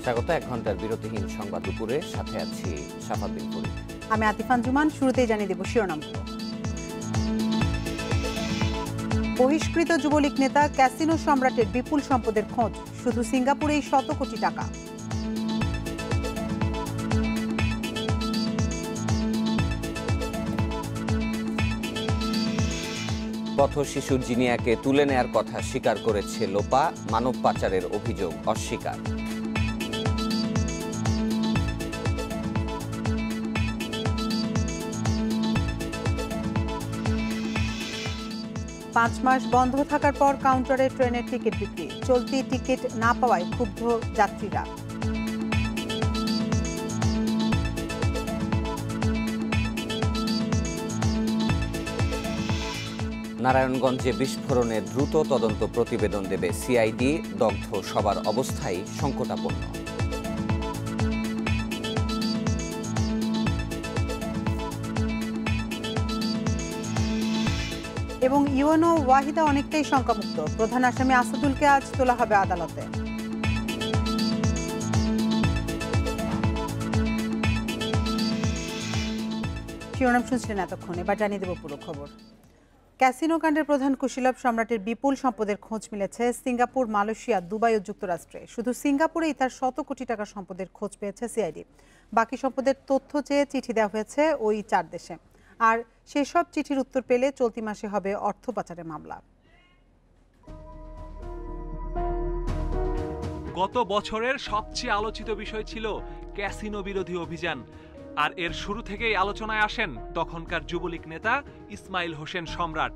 স্বাগত ১ ঘন্টার বিরতিহীন সংবাদ দুপুরে, সাথে আছি শাফাদ্দিন পুরী। আমি আতিফান জুমান। শুরুতেই জানিয়ে দেব শিরোনামগুলো। বহিষ্কৃত যুবলীগ নেতা ক্যাসিনো সম্রাটের বিপুল সম্পদের খোঁজ, শুধু সিঙ্গাপুরেই শত কোটি টাকা। পথ শিশু জিনিয়াকে তুলে নেয়ার কথা স্বীকার করেছে লোপা, মানব পাচারের অভিযোগ অস্বীকার। পাঁচ মাস বন্ধ থাকার পর কাউন্টারে ট্রেনের টিকিট বিক্রি, চলতি টিকিট না পাওয়ায় ক্ষুব্ধ যাত্রীরা। নারায়ণগঞ্জে বিস্ফোরণে দ্রুত তদন্ত প্রতিবেদন দেবে সিআইডি, দগ্ধ সবার অবস্থাই সংকটাপন্ন। এবং ইউএনও ওয়াহিদা অনেকটাই শঙ্কামুক্ত, প্রধান আসামি আসাদুলকে আজ তোলা হবে আদালতে। শিরোনাম শুনছিলেন এতক্ষণ, এবার জানিয়ে দেব পুরো খবর। ক্যাসিনো কাণ্ডের প্রধান কুশীলব সম্রাটের বিপুল সম্পদের খোঁজ মিলেছে সিঙ্গাপুর, মালয়েশিয়া, দুবাই ও যুক্তরাষ্ট্রে। শুধু সিঙ্গাপুরেই তার শত কোটি টাকার সম্পদের খোঁজ পেয়েছে সিআইডি। বাকি সম্পদের তথ্য চেয়ে চিঠি দেওয়া হয়েছে ওই 4 দেশে। আর সেসব চিঠির উত্তর পেলে চলতি মাসে হবে অর্থ পাচারের মামলা। গত বছরের সবচেয়ে আলোচিত বিষয় ছিল ক্যাসিনো বিরোধী অভিযান। আর এর শুরু থেকেই আলোচনায় আসেন তখনকার যুবলীগ নেতা ইসমাইল হোসেন সম্রাট।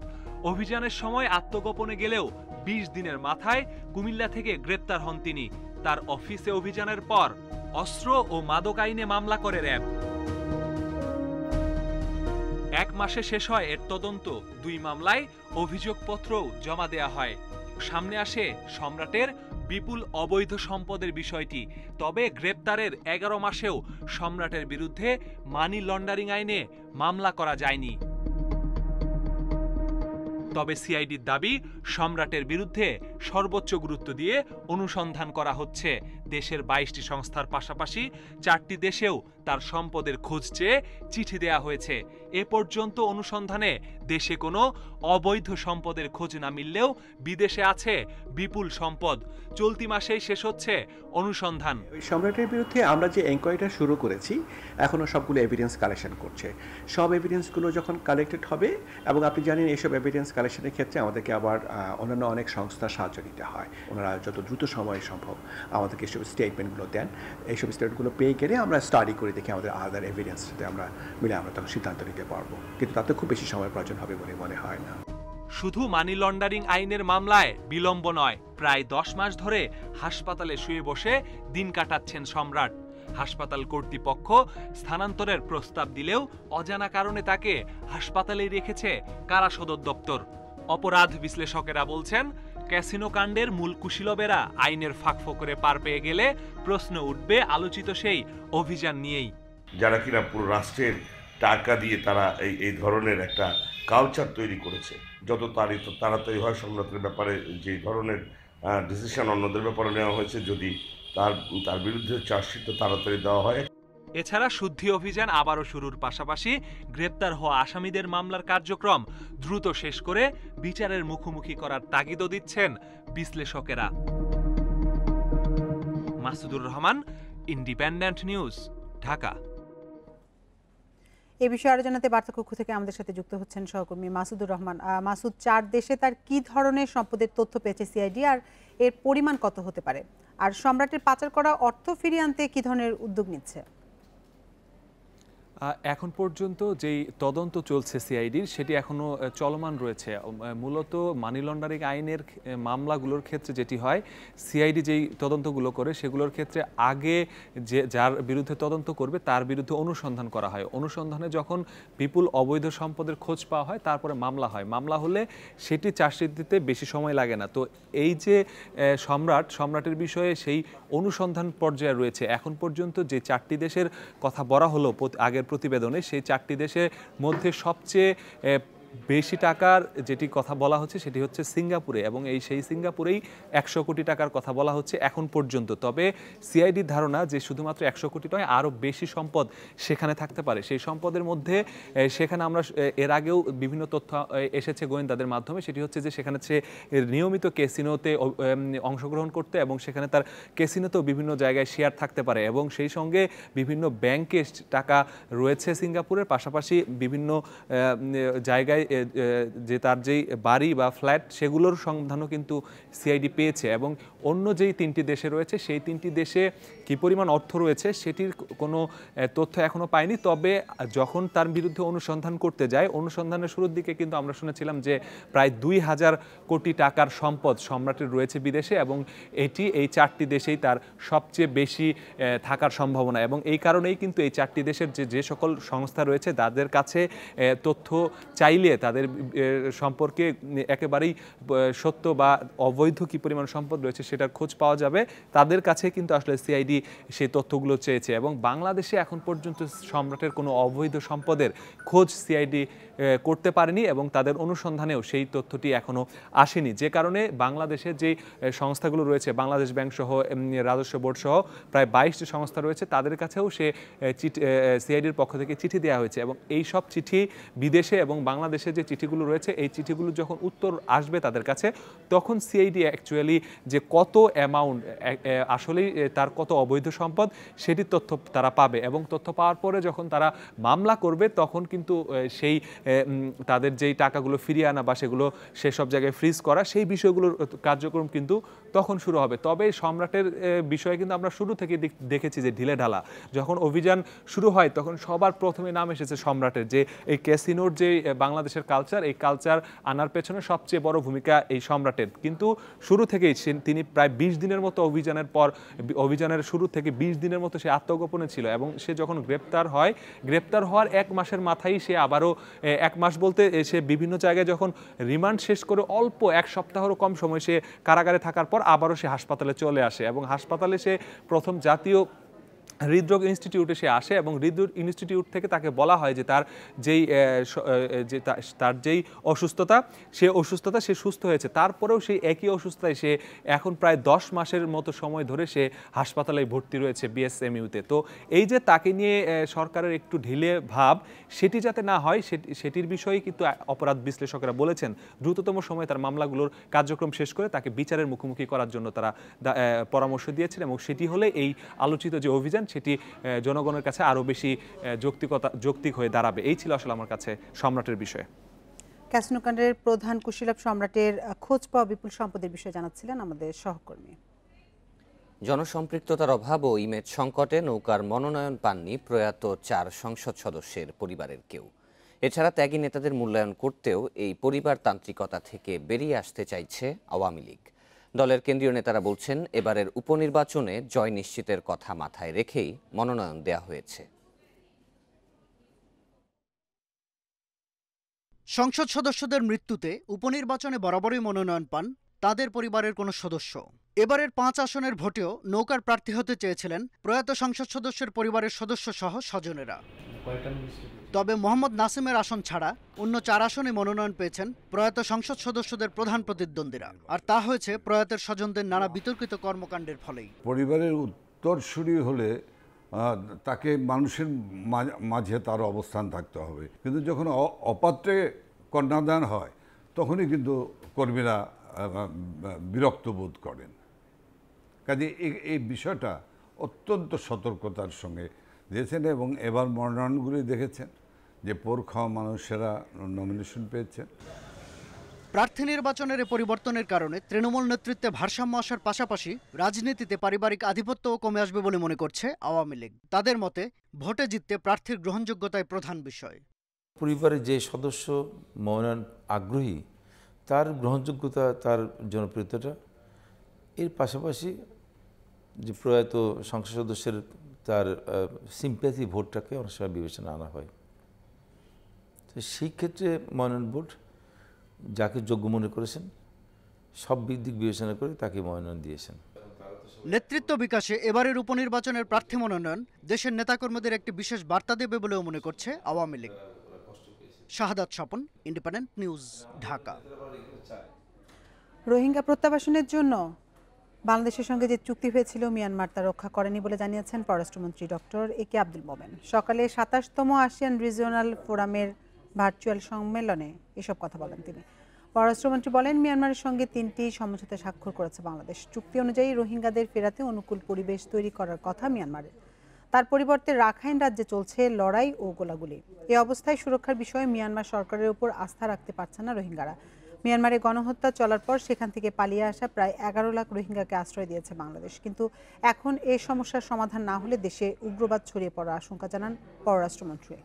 অভিযানের সময় আত্মগোপনে গেলেও 20 দিনের মাথায় কুমিল্লা থেকে গ্রেপ্তার হন তিনি। তার অফিসে অভিযানের পর অস্ত্র ও মাদক আইনে মামলা করে র্যাব। 1 মাসে শেষ হয় এর তদন্ত। 2 মামলায় অভিযোগপত্রও জমা দেয়া হয়। সামনে আসে সম্রাটের বিপুল অবৈধ সম্পদের বিষয়টি। তবে গ্রেপ্তারের 11 মাসেও সম্রাটের বিরুদ্ধে মানি লন্ডারিং আইনে মামলা করা যায়নি। তবে সিআইডির দাবি, সম্রাটের বিরুদ্ধে সর্বোচ্চ গুরুত্ব দিয়ে অনুসন্ধান করা হচ্ছে। দেশের 22টি সংস্থার পাশাপাশি 4টি দেশেও তার সম্পদের খোঁজ চেয়ে চিঠি দেয়া হয়েছে। এ পর্যন্ত অনুসন্ধানে দেশে কোনো অবৈধ সম্পদের খোঁজ না মিললেও বিদেশে আছে বিপুল সম্পদ। চলতি মাসেই শেষ হচ্ছে অনুসন্ধান। সম্রাটের বিরুদ্ধে আমরা যে এনকোয়ারিটা শুরু করেছি, এখনো সবগুলো এভিডেন্স কালেকশন করছে। সব এভিডেন্সগুলো যখন কালেক্টেড হবে, এবং আপনি জানেন এইসব এভিডেন্স কালেকশনের ক্ষেত্রে আমাদেরকে আবার অন্যান্য অনেক সংস্থার সাহায্য নিতে হয়। ওনারা যত দ্রুত সময় সম্ভব আমাদেরকে এইসব স্টেটমেন্টগুলো দেন। এইসব স্টেটমেন্টগুলো পেয়ে গেলে আমরা স্টাডি করে দেখি আমাদের আদার এভিডেন্স সাথে আমরা মিলে আমরা তখন সিদ্ধান্ত নিতে পারবো। কিন্তু তাতে খুব বেশি সময় প্রয়োজন হবে বলে মনে হয় না। শুধু মানি লন্ডারিং আইনের মামলায় বিলম্ব নয়, প্রায় 10 মাস ধরে হাসপাতালে শুয়ে বসে দিন কাটাচ্ছেন সম্রাট। হাসপাতাল কর্তৃপক্ষ স্থানান্তরের প্রস্তাব দিলেও অজানা কারণে তাকে হাসপাতালেই রেখেছে কারা সদর দপ্তর। অপরাধ বিশ্লেষকেরা বলছেন, ক্যাসিনো কাণ্ডের মূল কুশীলবেরা আইনের ফাঁকফোকরে পার পেয়ে গেলে প্রশ্ন উঠবে আলোচিত সেই অভিযান নিয়েই। যারা কিনা পুরো রাষ্ট্রের টাকা দিয়ে তারা এই ধরনের একটা কালচার তৈরি করেছে, যত তাড়াতাড়ি হয় সম্রাটের ব্যাপারে যে ধরনের ডিসিশন অন্যদের ব্যাপারে নেওয়া হয়েছে, যদি তার বিরুদ্ধে চার্জশিট তাড়াতাড়ি দেওয়া হয়। এছাড়া শুদ্ধি অভিযান আবারও শুরুর পাশাপাশি গ্রেপ্তার হওয়া আসামিদের মামলার কার্যক্রম দ্রুত শেষ করে বিচারের মুখোমুখি করার তাগিদও দিচ্ছেন বিশ্লেষকেরা। Masudur Rahman, independent news, Dhaka. এই বিষয়ে আরো জানাতে বার্তাকক্ষ থেকে আমাদের সাথে যুক্ত হচ্ছেন সহকর্মী মাসুদুর রহমান। মাসুদ, 4 দেশে তার কি ধরনের সম্পদের তথ্য পেয়েছে সিআইডি, আর এর পরিমাণ কত হতে পারে? আর সম্রাটের পাচার করা অর্থ ফিরিয়ে আনতে কি ধরনের উদ্যোগ নিচ্ছে? এখন পর্যন্ত যেই তদন্ত চলছে সিআইডির, সেটি এখনো চলমান রয়েছে। মূলত মানি লন্ডারিং আইনের মামলাগুলোর ক্ষেত্রে যেটি হয়, সিআইডি যেই তদন্তগুলো করে সেগুলোর ক্ষেত্রে আগে যার বিরুদ্ধে তদন্ত করবে তার বিরুদ্ধে অনুসন্ধান করা হয়। অনুসন্ধানে যখন বিপুল অবৈধ সম্পদের খোঁজ পাওয়া হয়, তারপরে মামলা হয়। মামলা হলে সেটি চার্জশিট দিতে বেশি সময় লাগে না। তো এই যে সম্রাটের বিষয়ে সেই অনুসন্ধান পর্যায়ে রয়েছে। এখন পর্যন্ত যে 4টি দেশের কথা বলা হলো আগের প্রতিবেদনে, সেই 4টি দেশের মধ্যে সবচেয়ে বেশি টাকার যেটি কথা বলা হচ্ছে সেটি হচ্ছে সিঙ্গাপুরে, এবং সেই সিঙ্গাপুরেই 100 কোটি টাকার কথা বলা হচ্ছে এখন পর্যন্ত। তবে সিআইডির ধারণা যে শুধুমাত্র 100 কোটি নয়, আরও বেশি সম্পদ সেখানে থাকতে পারে। সেই সম্পদের মধ্যে সেখানে আমরা এর আগেও বিভিন্ন তথ্য এসেছে গোয়েন্দাদের মাধ্যমে, সেটি হচ্ছে যে সেখানে সে নিয়মিত ক্যাসিনোতে অংশগ্রহণ করতে এবং সেখানে তার ক্যাসিনোতেও বিভিন্ন জায়গায় শেয়ার থাকতে পারে, এবং সেই সঙ্গে বিভিন্ন ব্যাংকে টাকা রয়েছে সিঙ্গাপুরের, পাশাপাশি বিভিন্ন জায়গায় যে তার যেই বাড়ি বা ফ্ল্যাট সেগুলোর সন্ধানও কিন্তু সিআইডি পেয়েছে। এবং অন্য যেই 3টি দেশে রয়েছে সেই 3টি দেশে কী পরিমাণ অর্থ রয়েছে সেটির কোনো তথ্য এখনও পায়নি। তবে যখন তার বিরুদ্ধে অনুসন্ধান করতে যায়, অনুসন্ধানের শুরুর দিকে কিন্তু আমরা শুনেছিলাম যে প্রায় 2000 কোটি টাকার সম্পদ সম্রাটের রয়েছে বিদেশে, এবং এই 4টি দেশেই তার সবচেয়ে বেশি থাকার সম্ভাবনা। এবং এই কারণেই কিন্তু এই 4টি দেশের যে সকল সংস্থা রয়েছে তাদের কাছে তথ্য চাইলে তাদের সম্পর্কে একেবারেই সত্য বা অবৈধ কী পরিমাণ সম্পদ রয়েছে সেটার খোঁজ পাওয়া যাবে, তাদের কাছে কিন্তু আসলে সিআইডি সেই তথ্যগুলো চেয়েছে। এবং বাংলাদেশে এখন পর্যন্ত সম্রাটের কোনো অবৈধ সম্পদের খোঁজ সিআইডি করতে পারেনি, এবং তাদের অনুসন্ধানেও সেই তথ্যটি এখনও আসেনি। যে কারণে বাংলাদেশের যে সংস্থাগুলো রয়েছে, বাংলাদেশ ব্যাংক সহ রাজস্ব বোর্ড সহ প্রায় 22টি সংস্থা রয়েছে, তাদের কাছেও সিআইডির পক্ষ থেকে চিঠি দেওয়া হয়েছে। এবং এই সব চিঠি বিদেশে এবং বাংলাদেশে যে চিঠিগুলো রয়েছে, এই চিঠিগুলো যখন উত্তর আসবে তাদের কাছে, তখন সিআইডি অ্যাকচুয়ালি যে কত অ্যামাউন্ট আসলেই তার কত অবৈধ সম্পদ সেটির তথ্য তারা পাবে। এবং তথ্য পাওয়ার পরে যখন তারা মামলা করবে তখন কিন্তু সেই তাদের যেই টাকাগুলো ফিরিয়ে আনা বা সেগুলো সেসব জায়গায় ফ্রিজ করা, সেই বিষয়গুলোর কার্যক্রম কিন্তু তখন শুরু হবে। তবে সম্রাটের বিষয়ে কিন্তু আমরা শুরু থেকে দেখেছি যে ঢিলে ঢালা যখন অভিযান শুরু হয় তখন সবার প্রথমে নাম এসেছে সম্রাটের, যে এই ক্যাসিনোর যে বাংলাদেশের কালচার, এই কালচার আনার পেছনে সবচেয়ে বড় ভূমিকা এই সম্রাটের। কিন্তু শুরু থেকেই তিনি প্রায় 20 দিনের মতো অভিযানের শুরু থেকে 20 দিনের মতো সে আত্মগোপনে ছিল, এবং সে যখন গ্রেপ্তার হওয়ার 1 মাসের মাথায় সে আবারও 1 মাস বলতে সে বিভিন্ন জায়গায় যখন রিমান্ড শেষ করে অল্প 1 সপ্তাহেরও কম সময় সে কারাগারে থাকার পর আবারও সে হাসপাতালে চলে আসে, এবং হাসপাতালে সে প্রথম জাতীয় হৃদরোগ ইনস্টিটিউটে সে আসে, এবং হৃদরোগ ইনস্টিটিউট থেকে তাকে বলা হয় যে তার যেই অসুস্থতা সে সুস্থ হয়েছে। তারপরেও সেই একই অসুস্থতায় সে এখন প্রায় 10 মাসের মতো সময় ধরে সে হাসপাতালে ভর্তি রয়েছে বিএসএমইউতে। তো এই যে তাকে নিয়ে সরকারের একটু ঢিলে ভাব, সেটি যাতে না হয় সেটির বিষয়ে কিন্তু অপরাধ বিশ্লেষকরা বলেছেন দ্রুততম সময়ে তার মামলাগুলোর কার্যক্রম শেষ করে তাকে বিচারের মুখোমুখি করার জন্য তারা পরামর্শ দিয়েছেন, এবং সেটি হলে এই আলোচিত যে অভিযান সেটি জনগণের কাছে আরও বেশি যৌক্তিক হয়ে দাঁড়াবে। এই ছিল আসলে আমার কাছে সম্রাটের বিষয়ে। ক্যাসিনো কাণ্ডের প্রধান কুশীলব সম্রাটের খোঁজ পাওয়া বিপুল সম্পদের বিষয়ে জানাচ্ছিলেন আমাদের সহকর্মী। জনসম্পৃক্ততার অভাব ও ইমেজ সংকটে নৌকার মনোনয়ন পাননি প্রয়াত 4 সংসদ সদস্যের পরিবারের কেউ। এছাড়া ত্যাগী নেতাদের মূল্যায়ন করতেও এই পরিবারতান্ত্রিকতা থেকে বেরিয়ে আসতে চাইছে আওয়ামী লীগ। দলের কেন্দ্রীয় নেতারা বলছেন, এবারের উপনির্বাচনে জয় নিশ্চিতের কথা মাথায় রেখেই মনোনয়ন দেয়া হয়েছে। সংসদ সদস্যদের মৃত্যুতে উপনির্বাচনে বরাবরই মনোনয়ন পান তাদের পরিবারের কোনো সদস্য। এবারের 5 আসনের ভোটেও নৌকার প্রার্থী হতে চেয়েছিলেন প্রয়াত সংসদ সদস্যের পরিবারের সদস্য সহ স্বজনেরা। তবে মোহাম্মদ নাসিমের আসন ছাড়া অন্য 4 আসনে মনোনয়ন পেয়েছেন প্রয়াত সংসদ সদস্যদের প্রধান প্রতিদ্বন্দ্বীরা, আর তা হয়েছে প্রয়াতের স্বজনদের নানা বিতর্কিত কর্মকাণ্ডের ফলেই। পরিবারের উত্তরসূরি হলে তাকে মানুষের মাঝে তার অবস্থান থাকতে হবে, কিন্তু যখন অপাত্রে কন্যাদান হয় তখনই কিন্তু কর্মীরা বিরক্ত বোধ করেন। কাজে এই বিষয়টা অত্যন্ত সতর্কতার সঙ্গে দিয়েছেন, এবং এবার মনোনয়নগুলি দেখেছেন যে পোর খাওয়া মানুষেরা নমিনেশন পেয়েছেন। প্রার্থী নির্বাচনের পরিবর্তনের কারণে তৃণমূল নেতৃত্বে ভারসাম্য আসার পাশাপাশি রাজনীতিতে পারিবারিক আধিপত্যও কমে আসবে বলে মনে করছে আওয়ামী লীগ। তাদের মতে ভোটে জিততে প্রার্থীর গ্রহণযোগ্যতাই প্রধান বিষয়। পরিবারের যে সদস্য মনোনয়ন আগ্রহী তার গ্রহণযোগ্যতা, তার জনপ্রিয়তাটা, এর পাশাপাশি যে প্রয়াত সংসদ সদস্যের তার সিম্প্যাথি ভোটটাকে অনেক সময় বিবেচনা আনা হয়। তো সেই ক্ষেত্রে মনোনয়ন বোর্ড যাকে যোগ্য মনে করেছেন সব দিক বিবেচনা করে তাকে মনোনয়ন দিয়েছেন। নেতৃত্ব বিকাশে এবারের উপনির্বাচনের প্রার্থী মনোনয়ন দেশের নেতাকর্মীদের একটি বিশেষ বার্তা দেবে বলেও মনে করছে আওয়ামী লীগ। শাহাদাত স্বপন, ইন্ডিপেন্ডেন্ট নিউজ, ঢাকা। রোহিঙ্গা প্রত্যাবাসনের জন্য বাংলাদেশের সঙ্গে যে চুক্তি হয়েছিল মিয়ানমার তা রক্ষা করেনি বলে জানিয়েছেন পররাষ্ট্রমন্ত্রী ডক্টর একে আব্দুল মোমেন। সকালে ২৭তম আসিয়ান রিজিওনাল ফোরামের ভার্চুয়াল সম্মেলনে এসব কথা বলেন তিনি। পররাষ্ট্রমন্ত্রী বলেন, মিয়ানমারের সঙ্গে ৩টি সমঝোতা স্বাক্ষর করেছে বাংলাদেশ। চুক্তি অনুযায়ী রোহিঙ্গাদের ফেরাতে অনুকূল পরিবেশ তৈরি করার কথা মিয়ানমারের। তার পরিবর্তে রাখাইন রাজ্যে চলছে লড়াই ও গোলাগুলি। এ অবস্থায় সুরক্ষার বিষয়ে মিয়ানমার সরকারের উপর আস্থা রাখতে পারছে না রোহিঙ্গারা। মিয়ানমারে গণহত্যা চলার পর সেখান থেকে পালিয়ে আসা প্রায় ১১ লাখ রোহিঙ্গাকে আশ্রয় দিয়েছে বাংলাদেশ। কিন্তু এখন এ সমস্যার সমাধান না হলে দেশে উগ্রবাদ ছড়িয়ে পড়ার আশঙ্কা জানান পররাষ্ট্রমন্ত্রী।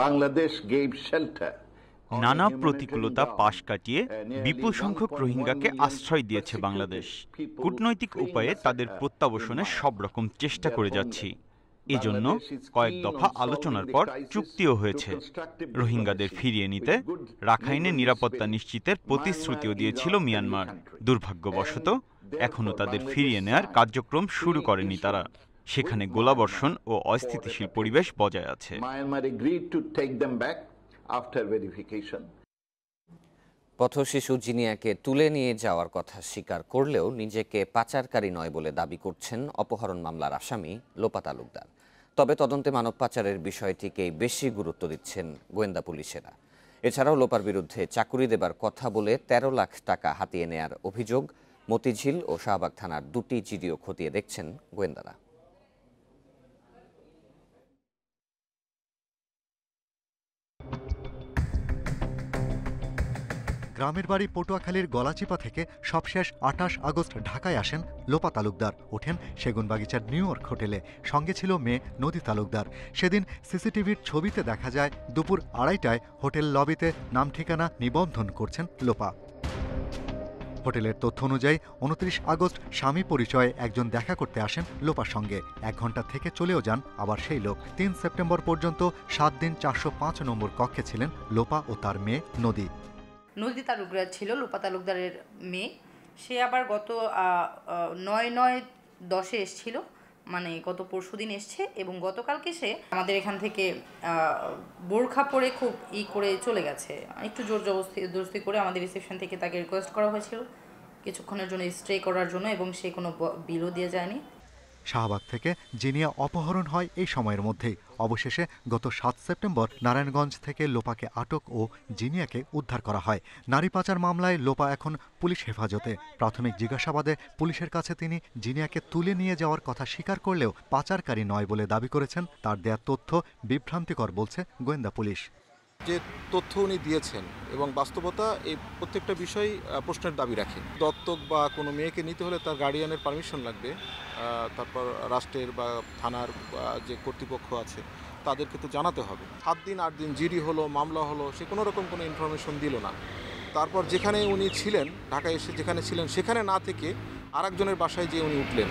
Bangladesh gave shelter. নানা প্রতিকূলতা পাশ কাটিয়ে বিপুল সংখ্যক রোহিঙ্গাকে আশ্রয় দিয়েছে বাংলাদেশ। কূটনৈতিক উপায়ে তাদের প্রত্যাবাসনের সব রকম চেষ্টা করে যাচ্ছি। এজন্য কয়েক দফা আলোচনার পর চুক্তিও হয়েছে। রোহিঙ্গাদের ফিরিয়ে নিতে রাখাইনে নিরাপত্তা নিশ্চিতের প্রতিশ্রুতিও দিয়েছিল মিয়ানমার। দুর্ভাগ্যবশত এখনও তাদের ফিরিয়ে নেয়ার কার্যক্রম শুরু করেনি তারা। সেখানে গোলাবর্ষণ ও অস্থিতিশীল পরিবেশ বজায় আছে। পথশিশু জিনিয়াকে তুলে নিয়ে যাওয়ার কথা স্বীকার করলেও নিজেকে পাচারকারী নয় বলে দাবি করছেন অপহরণ মামলার আসামি লোপা তালুকদার। তবে তদন্তে মানব পাচারের বিষয়টিকেই বেশি গুরুত্ব দিচ্ছেন গোয়েন্দা পুলিশেরা। এছাড়াও লোপার বিরুদ্ধে চাকুরি দেবার কথা বলে ১৩ লাখ টাকা হাতিয়ে নেয়ার অভিযোগ মতিঝিল ও শাহবাগ থানার ২টি জিডিও খতিয়ে দেখছেন গোয়েন্দারা। গ্রামের বাড়ি পটুয়াখালীর গলাচিপা থেকে সবশেষ ২৮ আগস্ট ঢাকায় আসেন লোপা তালুকদার। ওঠেন সেগুনবাগিচার নিউ ইয়র্ক হোটেলে। সঙ্গে ছিল মেয়ে নদী তালুকদার। সেদিন সিসিটিভির ছবিতে দেখা যায় দুপুর ২:৩০টায় হোটেল লবিতে নাম ঠিকানা নিবন্ধন করছেন লোপা। হোটেলের তথ্য অনুযায়ী ২৯ আগস্ট স্বামী পরিচয়ে একজন দেখা করতে আসেন লোপার সঙ্গে। ১ ঘন্টা থেকে চলেও যান আবার সেই লোক। ৩ সেপ্টেম্বর পর্যন্ত ৭ দিন ৪০৫ নম্বর কক্ষে ছিলেন লোপা ও তার মেয়ে নদী। নদী তালুকদার ছিল লোপা তালুকদারের মেয়ে। সে আবার গত ৯/৯/১০ এসেছিল, মানে গত পরশুদিন এসছে এবং গতকালকে সে আমাদের এখান থেকে বোরখা পরে খুব করে চলে গেছে। একটু জোর জবরদস্তি করে আমাদের রিসেপশন থেকে তাকে রিকোয়েস্ট করা হয়েছিল কিছুক্ষণের জন্য স্টে করার জন্য, এবং সে কোনো বিলও দিয়ে যায়নি। শাহবাগ থেকে জিনিয়া অপহরণ হয় এই সময়ের মধ্যেই। অবশেষে গত ৭ সেপ্টেম্বর নারায়ণগঞ্জ থেকে লোপাকে আটক ও জিনিয়াকে উদ্ধার করা হয়। নারী পাচার মামলায় লোপা এখন পুলিশ হেফাজতে। প্রাথমিক জিজ্ঞাসাবাদে পুলিশের কাছে তিনি জিনিয়াকে তুলে নিয়ে যাওয়ার কথা স্বীকার করলেও পাচারকারী নয় বলে দাবি করেছেন। তার দেয়া তথ্য বিভ্রান্তিকর বলছে গোয়েন্দা পুলিশ। যে তথ্য উনি দিয়েছেন এবং বাস্তবতা, এই প্রত্যেকটা বিষয় প্রশ্নের দাবি রাখে। দত্তক বা কোনো মেয়েকে নিতে হলে তার গার্ডিয়ানের পারমিশন লাগবে। তারপর রাষ্ট্রের বা থানার যে কর্তৃপক্ষ আছে তাদেরকে তো জানাতে হবে। ৭ দিন ৮ দিন জিডি হলো, মামলা হলো, সে কোনো রকম কোনো ইনফরমেশন দিল না। তারপর যেখানে উনি ছিলেন, ঢাকায় এসে যেখানে ছিলেন সেখানে না থেকে আরেকজনের বাসায় যেয়ে উনি উঠলেন।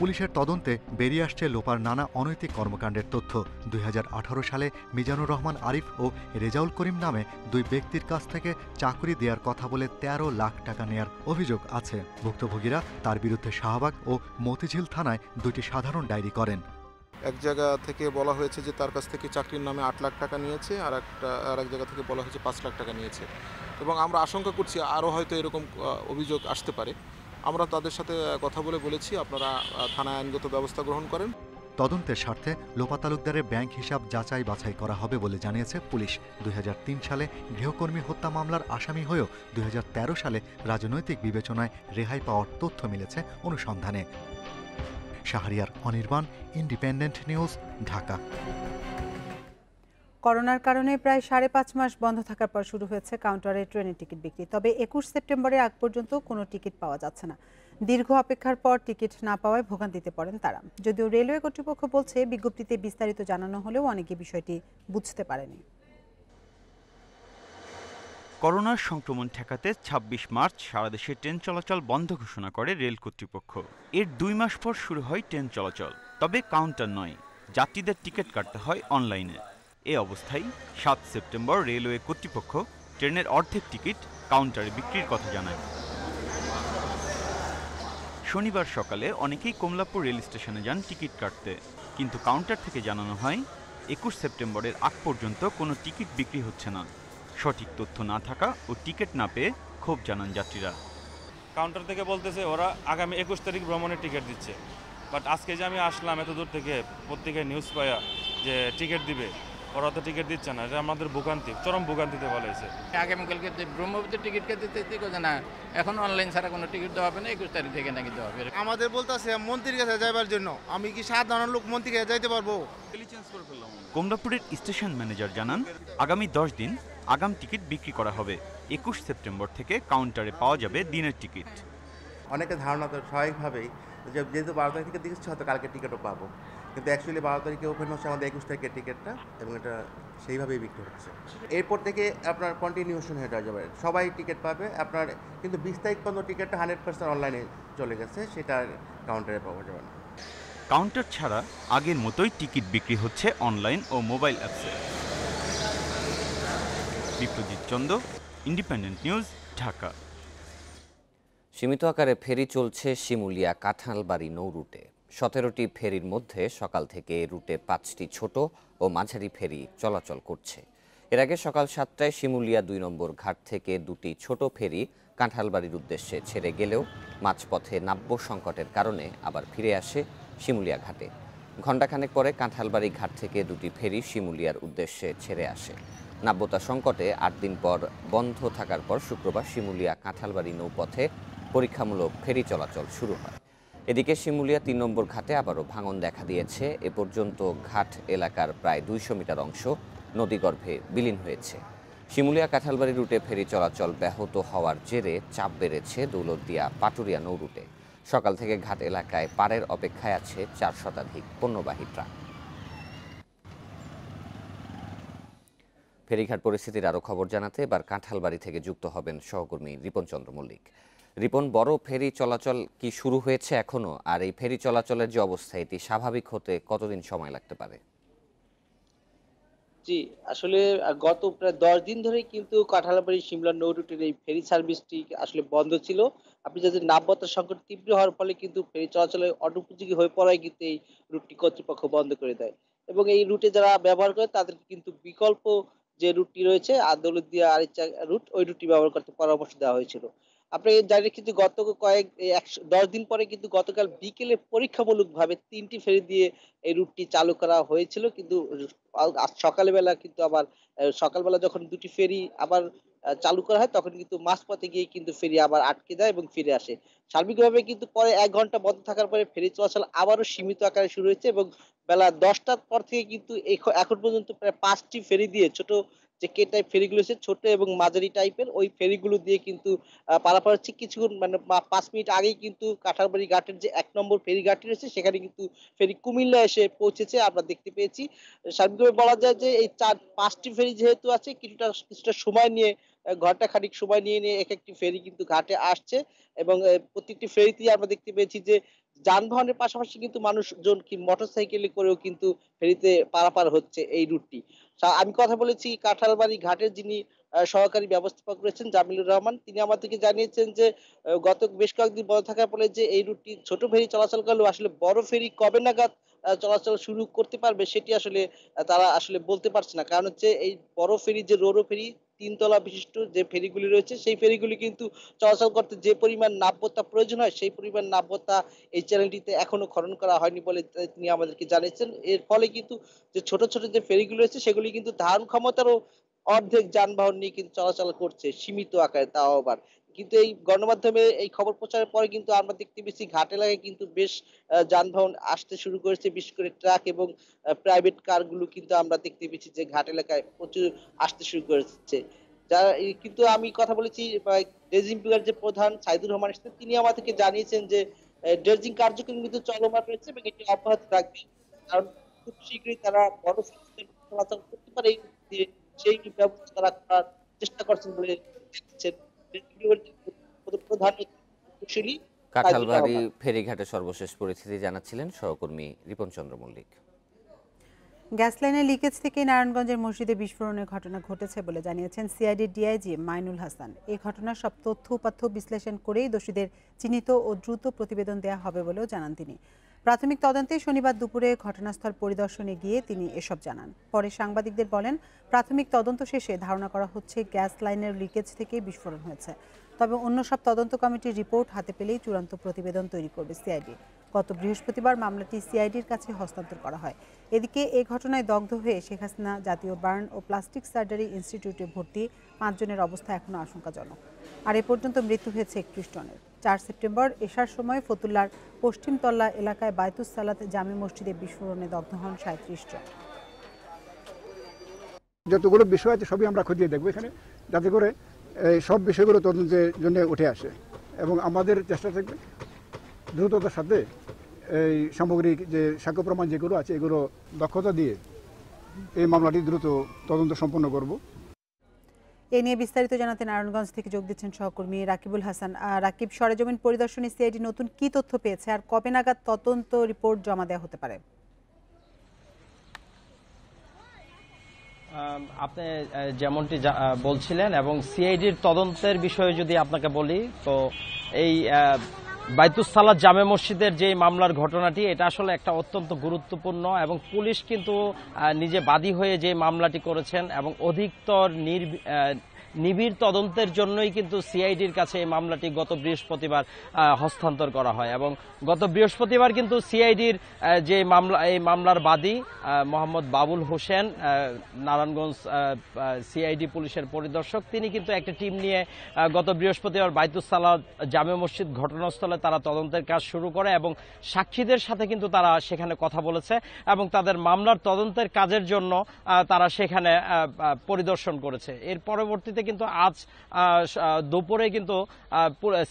পুলিশের তদন্তে বেরিয়ে আসছে লোপার নানা অনৈতিক কর্মকাণ্ডের তথ্য। ২০১৮ সালে মিজানুর রহমান আরিফ ও রেজাউল করিম নামে ২ ব্যক্তির কাছ থেকে চাকরি দেওয়ার কথা বলে ১৩ লাখ টাকা নেয়ার অভিযোগ আছে। ভুক্তভোগীরা তার বিরুদ্ধে শাহবাগ ও মতিঝিল থানায় ২টি সাধারণ ডায়েরি করেন। এক জায়গা থেকে বলা হয়েছে যে তার কাছ থেকে চাকরির নামে ৮ লাখ টাকা নিয়েছে, আর এক জায়গা থেকে বলা হয়েছে ৫ লাখ টাকা নিয়েছে, এবং আমরা আশঙ্কা করছি আরও হয়তো এরকম অভিযোগ আসতে পারে। আমরা তাদের সাথে কথা বলেছি আপনারা থানায় আইনগত ব্যবস্থা গ্রহণ করেন। তদন্তের স্বার্থে লোপা তালুকদারের ব্যাংক হিসাব যাচাই বাছাই করা হবে বলে জানিয়েছে পুলিশ। ২০০৩ সালে গৃহকর্মী হত্যা মামলার আসামি হয়েও ২০১৩ সালে রাজনৈতিক বিবেচনায় রেহাই পাওয়ার তথ্য মিলেছে অনুসন্ধানে। Shahriar Anirban, independent news, Dhaka. করোনার কারণে প্রায় ৫.৫ মাস বন্ধ থাকার পর শুরু হয়েছে কাউন্টারে ট্রেনের টিকিট বিক্রি। তবে ২১ সেপ্টেম্বরের আগ পর্যন্ত কোনো টিকিট পাওয়া যাচ্ছে না। দীর্ঘ অপেক্ষার পর টিকিট না পাওয়ায় ভোগান্তিতে পড়েন তারা। যদিও রেলওয়ে কর্তৃপক্ষ বলছে বিজ্ঞপ্তিতে বিস্তারিত জানানো হলেও অনেকে বিষয়টি বুঝতে পারেনি। করোনার সংক্রমণ ঠেকাতে ২৬ মার্চ সারা দেশে ট্রেন চলাচল বন্ধ ঘোষণা করে রেল কর্তৃপক্ষ। এর ২ মাস পর শুরু হয় ট্রেন চলাচল, তবে কাউন্টার নয়, যাত্রীদের টিকিট কাটতে হয় অনলাইনে। এ অবস্থায় ৭ সেপ্টেম্বর রেলওয়ে কর্তৃপক্ষ ট্রেনের অর্ধেক টিকিট কাউন্টারে বিক্রির কথা জানায়। শনিবার সকালে অনেকেই কমলাপুর রেল স্টেশনে যান টিকিট কাটতে, কিন্তু কাউন্টার থেকে জানানো হয় 21 সেপ্টেম্বরের আগ পর্যন্ত কোনো টিকিট বিক্রি হচ্ছে না। সঠিক তথ্য না থাকা ও টিকিট না পেয়ে ক্ষোভ জানান যাত্রীরা। কাউন্টার থেকে বলতেছে ওরা আগামী 21 তারিখ ভ্রমণের টিকিট দিচ্ছে, বাট আজকে যে আমি আসলাম এত দূর থেকে পত্রিকায় নিউজ পাইয়া যে টিকিট দিবে, ওরা তো টিকিট দিচ্ছে না। এটা আমাদের ভোগান্তি, চরম ভোগান্তিতে বলা হয়েছে। আগামীকালকে ব্রহ্মপুত্র টিকিট কেটে না, এখন অনলাইন ছাড়া কোনো টিকিট দেওয়া হবে না, 21 তারিখ থেকে নাকি দেওয়া হবে। আমাদের বলতেছে মন্ত্রীর কাছে যাইবার জন্য, আমি কি সাধারণ লোক মন্ত্রীর কাছে যাইতে পারবো? কমলাপুরের স্টেশন ম্যানেজার জানান আগামী 10 দিন আগাম টিকিট বিক্রি করা হবে। 21 সেপ্টেম্বর থেকে কাউন্টারে পাওয়া যাবে দিনের টিকিট। অনেকে ধারণা তো স্বাভাবিকভাবেই যেহেতু 12 তারিখ থেকে দিচ্ছে হয়তো কালকে টিকিটও পাবো, কিন্তু অ্যাকচুয়ালি 12 তারিখে ওপেন হচ্ছে আমাদের 21 তারিখের টিকিটটা, এবং এটা সেইভাবেই বিক্রি হচ্ছে। এরপর থেকে আপনার কন্টিনিউশন হয়ে যাবে, সবাই টিকিট পাবে আপনার, কিন্তু 20 তারিখ পর্যন্ত টিকিটটা 100% অনলাইনে চলে গেছে, সেটা কাউন্টারে পাওয়া যাবে না। কাউন্টার ছাড়া আগের মতোই টিকিট বিক্রি হচ্ছে অনলাইন ও মোবাইল অ্যাপসে। বিপ্লজিৎ চন্দ, ইন্ডিপেন্ডেন্ট নিউজ, ঢাকা। সীমিত আকারে ফেরি চলছে শিমুলিয়া কাঁঠালবাড়ি নৌ রুটে। 17টি ফেরির মধ্যে সকাল থেকে রুটে 5টি ছোট ও মাঝারি ফেরি চলাচল করছে। এর আগে সকাল 7টায় শিমুলিয়া 2 নম্বর ঘাট থেকে 2টি ছোট ফেরি কাঁঠালবাড়ির উদ্দেশ্যে ছেড়ে গেলেও মাঝপথে নাব্য সংকটের কারণে আবার ফিরে আসে শিমুলিয়া ঘাটে। ঘণ্টাখানেক পরে কাঁঠালবাড়ি ঘাট থেকে 2টি ফেরি শিমুলিয়ার উদ্দেশ্যে ছেড়ে আসে। নাব্যতা সংকটে 8 দিন পর বন্ধ থাকার পর শুক্রবার শিমুলিয়া কাঁঠালবাড়ি নৌপথে পরীক্ষামূলক ফেরি চলাচল শুরু হয়। এদিকে শিমুলিয়া 3 নম্বর ঘাটে আবারও ভাঙন দেখা দিয়েছে। এ পর্যন্ত ঘাট এলাকার প্রায় 200 মিটার অংশ নদীগর্ভে বিলীন হয়েছে। শিমুলিয়া কাঁঠালবাড়ি রুটে ফেরি চলাচল ব্যাহত হওয়ার জেরে চাপ বেড়েছে দৌলতদিয়া পাটুরিয়া নৌ রুটে। সকাল থেকে ঘাট এলাকায় পারের অপেক্ষায় আছে 4 শতাধিক পণ্যবাহী ট্রাক। ফেরিঘাট পরিস্থিতির আরও খবর জানাতে এবার কাঁঠালবাড়ি থেকে যুক্ত হবেন সহকর্মী রিপন চন্দ্র মল্লিক। রিপন, বড় ফেরি চলাচল কি শুরু হয়েছে এখনো? আর এই ফেরি চলাচলের যে অবস্থা, এটি স্বাভাবিক হতে কতদিন সময় লাগতে পারে? জি, আসলে গত প্রায় 10 দিন ধরেই কিন্তু কাঁঠালবাড়ি সিমলা নৌ রুটের এই ফেরি সার্ভিসটি আসলে বন্ধ ছিল। আপনি যদি নাব্যতা সংকট তীব্র হওয়ার ফলে কিন্তু ফেরি চলাচলে অনুপযোগী হয়ে পড়ায় কিন্তু এই রুটটি কর্তৃপক্ষ বন্ধ করে দেয়, এবং এই রুটে যারা ব্যবহার করে তাদেরকে কিন্তু বিকল্প যে রুটটি রয়েছে দৌলতদিয়া আরিচা রুট, ওই রুটটি ব্যবহার করতে পরামর্শ দেওয়া হয়েছিল। আপনি জানেন কিন্তু গত 10 দিন পরে কিন্তু গতকাল বিকেলে পরীক্ষামূলকভাবে 3টি ফেরি দিয়ে এই রুটটি চালু করা হয়েছিল, কিন্তু আজ সকালবেলা কিন্তু আবার সকালবেলা যখন 2টি ফেরি আবার চালু করা হয় তখন কিন্তু মাঝপথে গিয়ে কিন্তু ফেরি আবার আটকে যায় এবং ফিরে আসে। সার্বিকভাবে কিন্তু পরে 1 ঘন্টা বন্ধ থাকার পরে ফেরি চলাচল আবারও সীমিত আকারে শুরু হয়েছে, এবং বেলা 10টার পর থেকে কিন্তু এখন পর্যন্ত প্রায় 5টি ফেরি দিয়ে ছোট যে কে টাইপ ফেরিগুলো আছে, ছোট এবং মাঝারি টাইপের, ওই ফেরিগুলো দিয়ে কিন্তু পারাপার হচ্ছে। কিছুক্ষণ মানে 5 মিনিট আগেই কিন্তু কাঁঠালবাড়ি ঘাটের যে 1 নম্বর ফেরি ঘাটটি রয়েছে সেখানে কিন্তু ফেরি কুমিল্লা এসে পৌঁছেছে, আমরা দেখতে পেয়েছি। সার্বিকভাবে বলা যায় যে এই 5টি ফেরি যেহেতু আছে, কিছুটা সময় নিয়ে ঘন্টা খানিক সময় নিয়ে এক একটি ফেরি কিন্তু ঘাটে আসছে, এবং প্রত্যেকটি ফেরিতেই আমরা দেখতে পেয়েছি যে যানবাহনের পাশাপাশি কিন্তু মানুষজন কি মোটরসাইকেলে করেও কিন্তু ফেরিতে পারাপার হচ্ছে এই রুটটি। আমি কথা বলেছি কাঁঠালবাড়ি ঘাটের যিনি সহকারী ব্যবস্থাপক রয়েছেন জামিলুর রহমান, তিনি আমাদেরকে জানিয়েছেন যে গত বেশ কয়েকদিন বন্ধ থাকার ফলে যে এই রুটটি ছোট ফেরি চলাচল করলেও আসলে বড় ফেরি কবে নাগাদ চলাচল শুরু করতে পারবে সেটি আসলে তারা আসলে বলতে পারছে না। কারণ হচ্ছে এই বড় ফেরি যে রোরো ফেরি 3 তলা বিশিষ্ট যে ফেরিগুলি রয়েছে সেই ফেরিগুলি কিন্তু চলাচল করতে যে পরিমাণ নাব্যতা প্রয়োজন হয় সেই পরিমাণ নাব্যতা এই চ্যানেলটিতে এখনো খনন করা হয়নি বলে তিনি আমাদেরকে জানিয়েছেন। এর ফলে কিন্তু যে ছোট ছোট যে ফেরিগুলো রয়েছে সেগুলি কিন্তু ধারণ ক্ষমতারও অর্ধেক যানবাহন নিয়ে কিন্তু চলাচল করছে সীমিত আকারে, তাও আবার। কিন্তু এই গণমাধ্যমে এই খবর প্রচারের পরে কিন্তু আমরা দেখতে পেয়েছি ঘাট এলাকায় কিন্তু বেশ যানবাহন আসতে শুরু করেছে, বিশেষ করে ট্রাক এবং প্রাইভেট কারগুলো কিন্তু আমরা দেখতে পেয়েছি যে ঘাট এলাকায় প্রচুর আসতে শুরু করেছে। কিন্তু আমি কথা বলেছি ড্রেজিং বিভাগের যে প্রধান সাইদুর রহমান, তিনি আমাদেরকে জানিয়েছেন যে ড্রেজিং কার্যক্রম কিন্তু চলমান রয়েছে এবং এটি অব্যাহত থাকবে, কারণ খুব শীঘ্রই তারা বড় চলাচল করতে পারে সেই ব্যবস্থা তারা করার চেষ্টা করছেন বলে প্রধান কুশলী। কাঁঠালবাড়ি ফেরিঘাটে সর্বশেষ পরিস্থিতি জানাচ্ছিলেন সহকর্মী রিপন চন্দ্র মল্লিক। গ্যাস লাইনের লিকেজ থেকে নারায়ণগঞ্জের মসজিদে বিস্ফোরণের ঘটনা ঘটেছে বলে জানিয়েছেন সিআইডির ডিআইজি মাইনুল হাসান। এই ঘটনার সব তথ্য উপাত্ত বিশ্লেষণ করেই দোষীদের চিহ্নিত ও দ্রুত প্রতিবেদন দেওয়া হবে বলেও জানান তিনি। প্রাথমিক তদন্তে শনিবার দুপুরে ঘটনাস্থল পরিদর্শনে গিয়ে তিনি এসব জানান। পরে সাংবাদিকদের বলেন, প্রাথমিক তদন্ত শেষে ধারণা করা হচ্ছে গ্যাস লাইনের লিকেজ থেকে বিস্ফোরণ হয়েছে। তবে অন্য সব তদন্ত কমিটির রিপোর্ট হাতে পেলেই চূড়ান্ত প্রতিবেদন তৈরি করবে সিআইডি। গত বৃহস্পতিবার মামলাটি সিআইডির কাছে হস্তান্তর করা হয়। এদিকে এই ঘটনায় দগ্ধ হয়ে শেখ হাসিনা জাতীয় বার্ন ও প্লাস্টিক সার্জারি ইনস্টিটিউটে ভর্তি 5 জনের অবস্থা এখনও আশঙ্কাজনক। আর এ পর্যন্ত মৃত্যু হয়েছে 31 জনের। 4 সেপ্টেম্বর এশার সময় ফতুল্লার পশ্চিমতল্লা এলাকায় বায়তুস সালাত জামে মসজিদে বিস্ফোরণে দগ্ধ হন 37 জন। যতগুলো বিষয় আছে সবই আমরা খতিয়ে দেখব এখানে, যাতে করে এই সব বিষয়গুলো তদন্তের জন্য উঠে আসে এবং আমাদের চেষ্টা থাকবে দ্রুততার সাথে এই সামগ্রিক যে সাক্ষ্য প্রমাণ যেগুলো আছে এগুলো দক্ষতা দিয়ে এই মামলাটি দ্রুত তদন্ত সম্পন্ন করব। এ নিয়ে বিস্তারিত জানাতে নারায়ণগঞ্জ থেকে যোগ দিচ্ছেন সহকর্মী রাকিবুল হাসান। রাকিব, সরেজমিন পরিদর্শনে সিআইডি নতুন কি তথ্য পেয়েছে আর কবে নাগাদ তদন্ত রিপোর্ট জমা দেওয়া হতে পারে? আপনি যেমনটি বলছিলেন এবং সিআইডির তদন্তের বিষয়ে যদি আপনাকে বলি, তো এই বায়তুস সালাত জামে মসজিদের যে মামলার ঘটনাটি, এটা আসলে একটা অত্যন্ত গুরুত্বপূর্ণ এবং পুলিশ কিন্তু নিজে বাদী হয়ে যে মামলাটি করেছেন এবং অধিকতর নিবিড় তদন্তের জন্যই কিন্তু সিআইডির কাছে এই মামলাটি গত বৃহস্পতিবার হস্তান্তর করা হয় এবং গত বৃহস্পতিবার কিন্তু সিআইডির যে মামলা, এই মামলার বাদী মোহাম্মদ বাবুল হোসেন, নারায়ণগঞ্জ সিআইডি পুলিশের পরিদর্শক, তিনি কিন্তু একটা টিম নিয়ে গত বৃহস্পতিবার বায়তুস সালাত জামে মসজিদ ঘটনাস্থলে তারা তদন্তের কাজ শুরু করে এবং সাক্ষীদের সাথে কিন্তু তারা সেখানে কথা বলেছে এবং তাদের মামলার তদন্তের কাজের জন্য তারা সেখানে পরিদর্শন করেছে। এর পরবর্তীতে কিন্তু আজ দুপুরে কিন্তু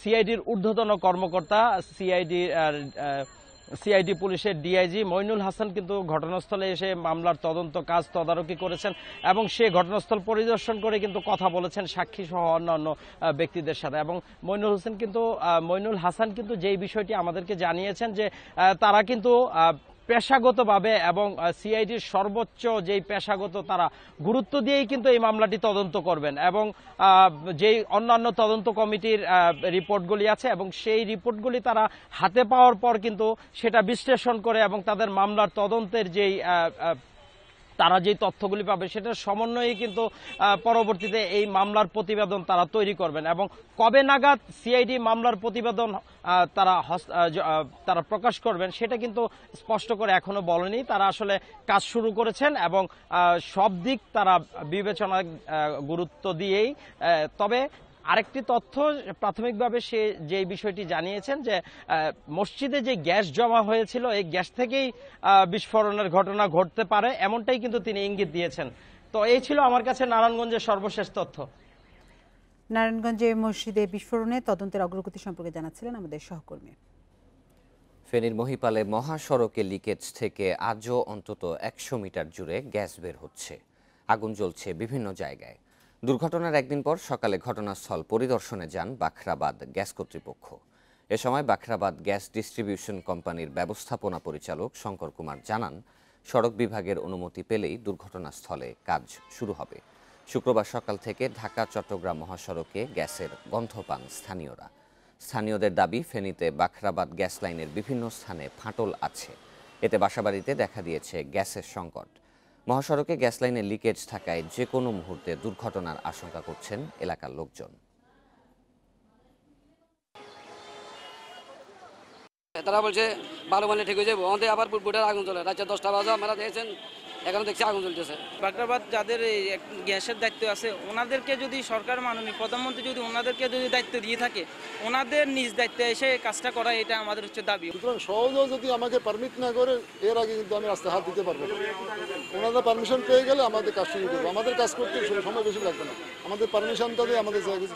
সিআইডির ঊর্ধ্বতন কর্মকর্তা সিআইডি পুলিশের ডিআইজি মইনুল হাসান কিন্তু ঘটনাস্থলে এসে মামলার তদন্ত কাজ তদারকি করেছেন এবং সে ঘটনাস্থল পরিদর্শন করে কিন্তু কথা বলেছেন সাক্ষী সহ অন্যান্য ব্যক্তিদের সাথে। এবং মইনুল হাসান কিন্তু যেই বিষয়টি আমাদেরকে জানিয়েছেন যে তারা কিন্তু পেশাগতভাবে এবং সিআইডির সর্বোচ্চ যেই পেশাগত তারা গুরুত্ব দিয়েই কিন্তু এই মামলাটি তদন্ত করবেন এবং যেই অন্যান্য তদন্ত কমিটির রিপোর্টগুলি আছে এবং সেই রিপোর্টগুলি তারা হাতে পাওয়ার পর কিন্তু সেটা বিশ্লেষণ করে এবং তাদের মামলার তদন্তের যেই তারা যেই তথ্যগুলি পাবে সেটার সমন্বয়ে কিন্তু পরবর্তীতে এই মামলার প্রতিবেদন তারা তৈরি করবেন এবং কবে নাগাদ সিআইডি মামলার প্রতিবেদন তারা প্রকাশ করবেন সেটা কিন্তু স্পষ্ট করে এখনো বলেনি। তারা আসলে কাজ শুরু করেছেন এবং সব দিক তারা বিবেচনা গুরুত্ব দিয়েই, তবে আরেকটি তথ্য প্রাথমিকভাবে সে যে বিষয়টি জানিয়েছেন যে মসজিদে যে গ্যাস জমা হয়েছিল এই গ্যাস থেকেই বিস্ফোরণের ঘটনা ঘটতে পারে, এমনটাই কিন্তু তিনি ইঙ্গিত দিয়েছেন। তো এই ছিল আমার কাছে নারায়ণগঞ্জের সর্বশেষ তথ্য। নারায়ণগঞ্জে মসজিদে বিস্ফোরণে তদন্তের অগ্রগতি সম্পর্কে জানাচ্ছিলেন আমাদের সহকর্মী। ফেনীর মহিপালে মহাসড়কে লিকেজ থেকে আজও অন্তত 100 মিটার জুড়ে গ্যাস বের হচ্ছে। আগুন জ্বলছে বিভিন্ন জায়গায়। দুর্ঘটনার একদিন পর সকালে ঘটনাস্থল পরিদর্শনে যান বাখরাবাদ গ্যাস কর্তৃপক্ষ। এ সময় বাখরাবাদ গ্যাস ডিস্ট্রিবিউশন কোম্পানির ব্যবস্থাপনা পরিচালক শঙ্কর কুমার জানান, সড়ক বিভাগের অনুমতি পেলেই দুর্ঘটনাস্থলে কাজ শুরু হবে। শুক্রবার সকাল থেকে ঢাকা চট্টগ্রাম মহাসড়কে গ্যাসের গন্ধ পান স্থানীয়রা। স্থানীয়দের দাবি, ফেনীতে বাখরাবাদ গ্যাস লাইনের বিভিন্ন স্থানে ফাটল আছে। এতে বাসাবাড়িতে দেখা দিয়েছে গ্যাসের সংকট। মহাসড়কে গ্যাস লাইনের লিকেজ থাকায় যে কোনো মুহূর্তে দুর্ঘটনার আশঙ্কা করছেন এলাকার লোকজন। তারা বলছে 12 মানে ঠিক হয়ে যাবো, আমাদের আবার বুটার আগুন চলে, রাত 10টা বাজে আপনারা দেখছেন এখানে দেখছি আগুন চলতেছে। বাখরাবাদ যাদের গ্যাসের দায়িত্ব আছে ওনাদেরকে যদি সরকার মাননীয় প্রধানমন্ত্রী যদি ওনাদেরকে যদি দায়িত্ব দিয়ে থাকে, ওনাদের নিজ দায়িত্বে এসে কাজটা করা, এটা আমাদের হচ্ছে দাবি। সুতরাং সহজেও যদি আমাকে পারমিট না করে এর আগে কিন্তু আমি রাস্তায় হাত দিতে পারবো না। ওনাদের পারমিশন পেয়ে গেলে আমাদের কাজ শুরু করবো। আমাদের কাজ করতে সময় বেশি লাগবে না, আমাদের পারমিশনটা দিয়ে আমাদের জায়গায়।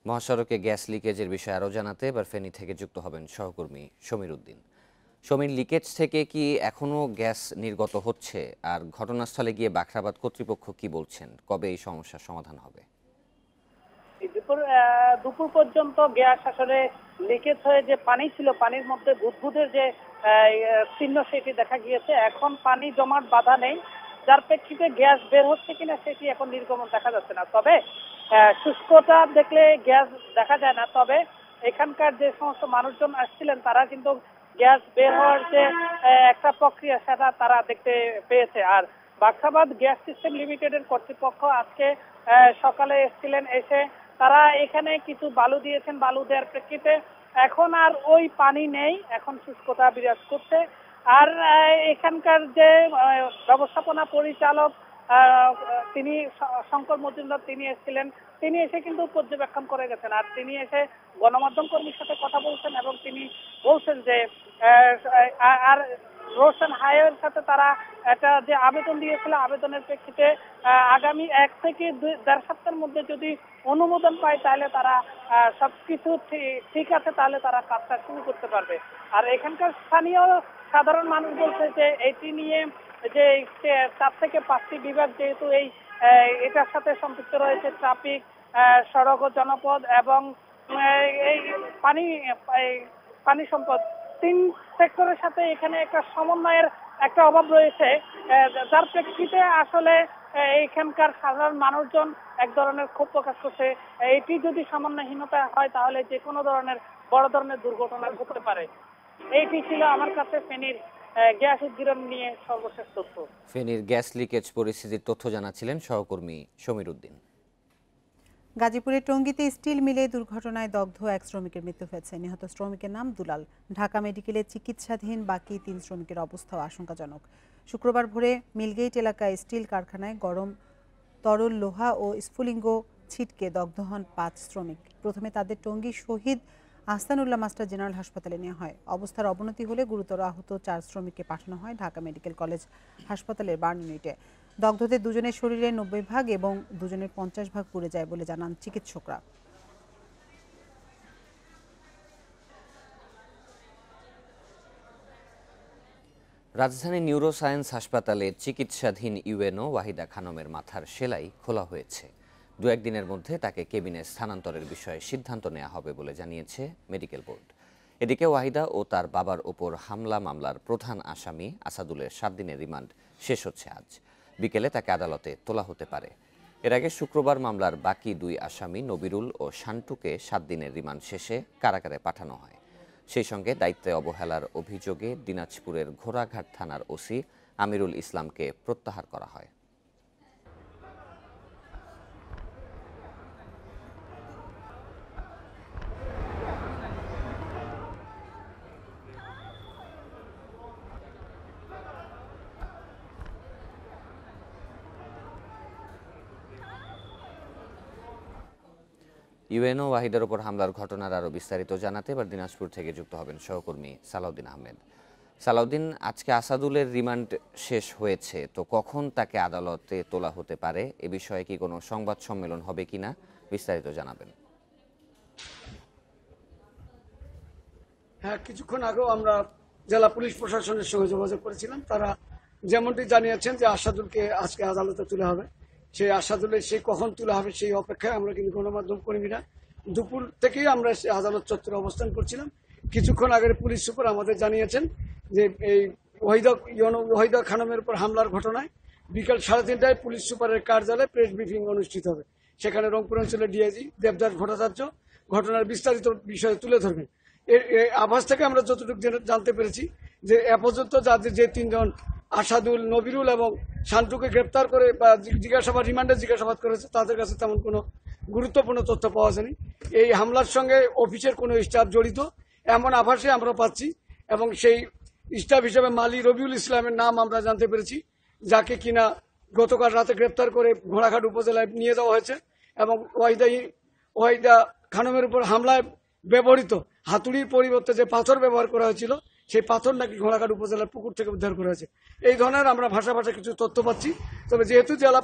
মহাসড়কে গ্যাস লিকেজের বিষয়ে আরও জানাতে এবার ফেনী থেকে যুক্ত হবেন সহকর্মী সমীর উদ্দিন। সমীর, লিকেজ থেকে কি এখনো গ্যাস নির্গত হচ্ছে? আর ঘটনাস্থলে গিয়ে বাখরাবাদ কর্তৃপক্ষ কি বলছেন? কবে এই সমস্যার সমাধান হবে? দুপুর পর্যন্ত গ্যাস আসলে লিকেজ হয়ে যে পানি ছিল, পানির মধ্যে বুদবুদের যে চিহ্ন সেটি দেখা গিয়েছে। এখন পানি জমাট বাঁধা নেই, যার প্রেক্ষিতে গ্যাস বের হচ্ছে কিনা সেটি এখন নির্গমন দেখা যাচ্ছে না। তবে শুষ্কতা দেখলে গ্যাস দেখা যায় না। তবে এখানকার যে সমস্ত মানুষজন আসছিলেন তারা কিন্তু গ্যাস বের হওয়ার যে একটা প্রক্রিয়া সেটা তারা দেখতে পেয়েছে। আর বাক্সাবাদ গ্যাস সিস্টেম লিমিটেডের কর্তৃপক্ষ আজকে সকালে এসেছিলেন, এসে তারা এখানে কিছু বালু দিয়েছেন। বালু দেওয়ার প্রেক্ষিতে এখন আর ওই পানি নেই, এখন শুষ্কতা বিরাজ করছে। আর এখানকার যে ব্যবস্থাপনা পরিচালক তিনি শঙ্কর মজুমদার তিনি এসেছিলেন, তিনি এসে কিন্তু পর্যবেক্ষণ করে গেছেন। আর তিনি এসে গণমাধ্যম কর্মীর সাথে কথা বলছেন এবং তিনি বলছেন যে আর রোশন হাইওয়ের সাথে তারা একটা যে আবেদন দিয়েছিল, আবেদনের প্রেক্ষিতে আগামী 1 থেকে 1.5 সপ্তাহের মধ্যে যদি অনুমোদন পায় তাহলে তারা সবকিছু ঠিক আছে, তাহলে তারা কাজটা শুরু করতে পারবে। আর এখানকার স্থানীয় সাধারণ মানুষ বলছে যে এটি নিয়ে যে 4 থেকে 5টি বিভাগ যেহেতু এটার সাথে সম্পৃক্ত রয়েছে, ট্রাফিক, সড়ক ও জনপদ এবং এই পানি সম্পদ, 3 সেক্টরের সাথে এখানে একটা সমন্বয়ের একটা অভাব রয়েছে, যার প্রেক্ষিতে আসলে এখানকার সাধারণ মানুষজন এক ধরনের ক্ষোভ প্রকাশ করছে। এটি যদি সমন্বয়হীনতা হয় তাহলে যে কোনো ধরনের বড় ধরনের দুর্ঘটনা ঘটতে পারে। এইটি ছিল আমার কাছে ফেনীর গ্যাস উদ্গীরণ নিয়ে সর্বশেষ তথ্য। ফেনীর গ্যাস লিকেজ পরিস্থিতির তথ্য জানাচ্ছিলেন সহকর্মী সমীর উদ্দিন। গাজীপুরের টঙ্গীতে স্টিল মিলে দুর্ঘটনায় দগ্ধ 1 শ্রমিকের মৃত্যু হয়েছে। নিহত শ্রমিকের নাম দুলাল। ঢাকা মেডিকেলে চিকিৎসাধীন বাকি 3 শ্রমিকের অবস্থাও আশঙ্কাজনক। শুক্রবার ভোরে মিলগেইট এলাকায় স্টিল কারখানায় গরম তরল লোহা ও স্ফুলিঙ্গ ছিটকে দগ্ধ হন 5 শ্রমিক। প্রথমে তাদের টঙ্গী শহীদ আহসানুল্লাহ মাস্টার জেনারেল হাসপাতালে নেওয়া হয়। অবস্থার অবনতি হলে গুরুতর আহত 4 শ্রমিককে পাঠানো হয় ঢাকা মেডিকেল কলেজ হাসপাতালের বার্ন ইউনিটে। দগ্ধদের দুজনের শরীরে 90 ভাগ এবং দুজনের 50 ভাগ পুড়ে যায় বলে জানান চিকিৎসকরা। রাজধানী নিউরোসায়েন্স হাসপাতালে চিকিৎসাধীন ইউএনও ওয়াহিদা খানমের মাথার সেলাই খোলা হয়েছে। 2-1 দিনের মধ্যে তাকে কেবিনে স্থানান্তরের বিষয়ে সিদ্ধান্ত নেওয়া হবে বলে জানিয়েছে মেডিকেল বোর্ড। এদিকে ওয়াহিদা ও তার বাবার ওপর হামলা মামলার প্রধান আসামি আসাদুলের 7 দিনের রিমান্ড শেষ হচ্ছে আজ। বিকেলে তাকে আদালতে তোলা হতে পারে। এর আগে শুক্রবার মামলার বাকি 2 আসামি নবিরুল ও শান্টুকে 7 দিনের রিমান্ড শেষে কারাগারে পাঠানো হয়। সেই সঙ্গে দায়িত্বে অবহেলার অভিযোগে দিনাজপুরের ঘোড়াঘাট থানার ওসি আমিরুল ইসলামকে প্রত্যাহার করা হয়। ইউএনও ওয়াহিদার উপর হামলার ঘটনার আরও বিস্তারিত জানাতে এবার দিনাজপুর থেকে যুক্ত হবেন সহকর্মী সালাউদ্দিন আহমেদ। সালাউদ্দিন, আজকে আসাদুলের রিমান্ড শেষ হয়েছে, তো কখন তাকে আদালতে তোলা হতে পারে এ বিষয়ে কি কোনো সংবাদ সম্মেলন হবে কিনা বিস্তারিত জানাবেন। হ্যাঁ, কিছুক্ষণ আগেও আমরা জেলা পুলিশ প্রশাসনের সঙ্গে যোগাযোগ করেছিলাম। তারা যেমনটি জানিয়েছেন যে আসাদুলকে আজকে আদালতে তোলা হবে। সেই আসাদুলের সেই কখন তোলা হবে সেই অপেক্ষায় আমরা কিন্তু গণমাধ্যম কর্মীরা দুপুর থেকেই আমরা আদালত চত্বরে অবস্থান করছিলাম। কিছুক্ষণ আগের পুলিশ সুপার আমাদের জানিয়েছেন যে এই ওয়াহিদা খানমের উপর হামলার ঘটনায় বিকাল 3:30টায় পুলিশ সুপারের কার্যালয়ে প্রেস ব্রিফিং অনুষ্ঠিত হবে। সেখানে রংপুর অঞ্চলের ডিআইজি দেবদাস ভট্টাচার্য ঘটনার বিস্তারিত বিষয়ে তুলে ধরবেন। এর আভাস থেকে আমরা যতটুকু জানতে পেরেছি যে এ পর্যন্ত যাদের যে 3 জন আসাদুল, নবিরুল এবং শান্টুকে গ্রেপ্তার করে বা রিমান্ডে জিজ্ঞাসাবাদ করেছে, তাদের কাছে তেমন কোনো গুরুত্বপূর্ণ তথ্য পাওয়া যায়নি। এই হামলার সঙ্গে অফিসের কোনো স্টাফ জড়িত এমন আভাসে আমরা পাচ্ছি এবং সেই স্টাফ হিসেবে মালি রবিউল ইসলামের নাম আমরা জানতে পেরেছি, যাকে কিনা গতকাল রাতে গ্রেপ্তার করে ঘোড়াঘাট উপজেলায় নিয়ে যাওয়া হয়েছে এবং ওয়াহিদা খানমের উপর হামলায় ব্যবহৃত হাতুড়ির পরিবর্তে যে পাথর ব্যবহার করা হয়েছিল সেই পাথর নাকি ঘোড়াঘাট উপজেলার পুকুর থেকে উদ্ধার করা হয়েছে। এই ধরনের আমরা ভাষা কিছু তথ্য পাচ্ছি। তবে যেহেতু জেলা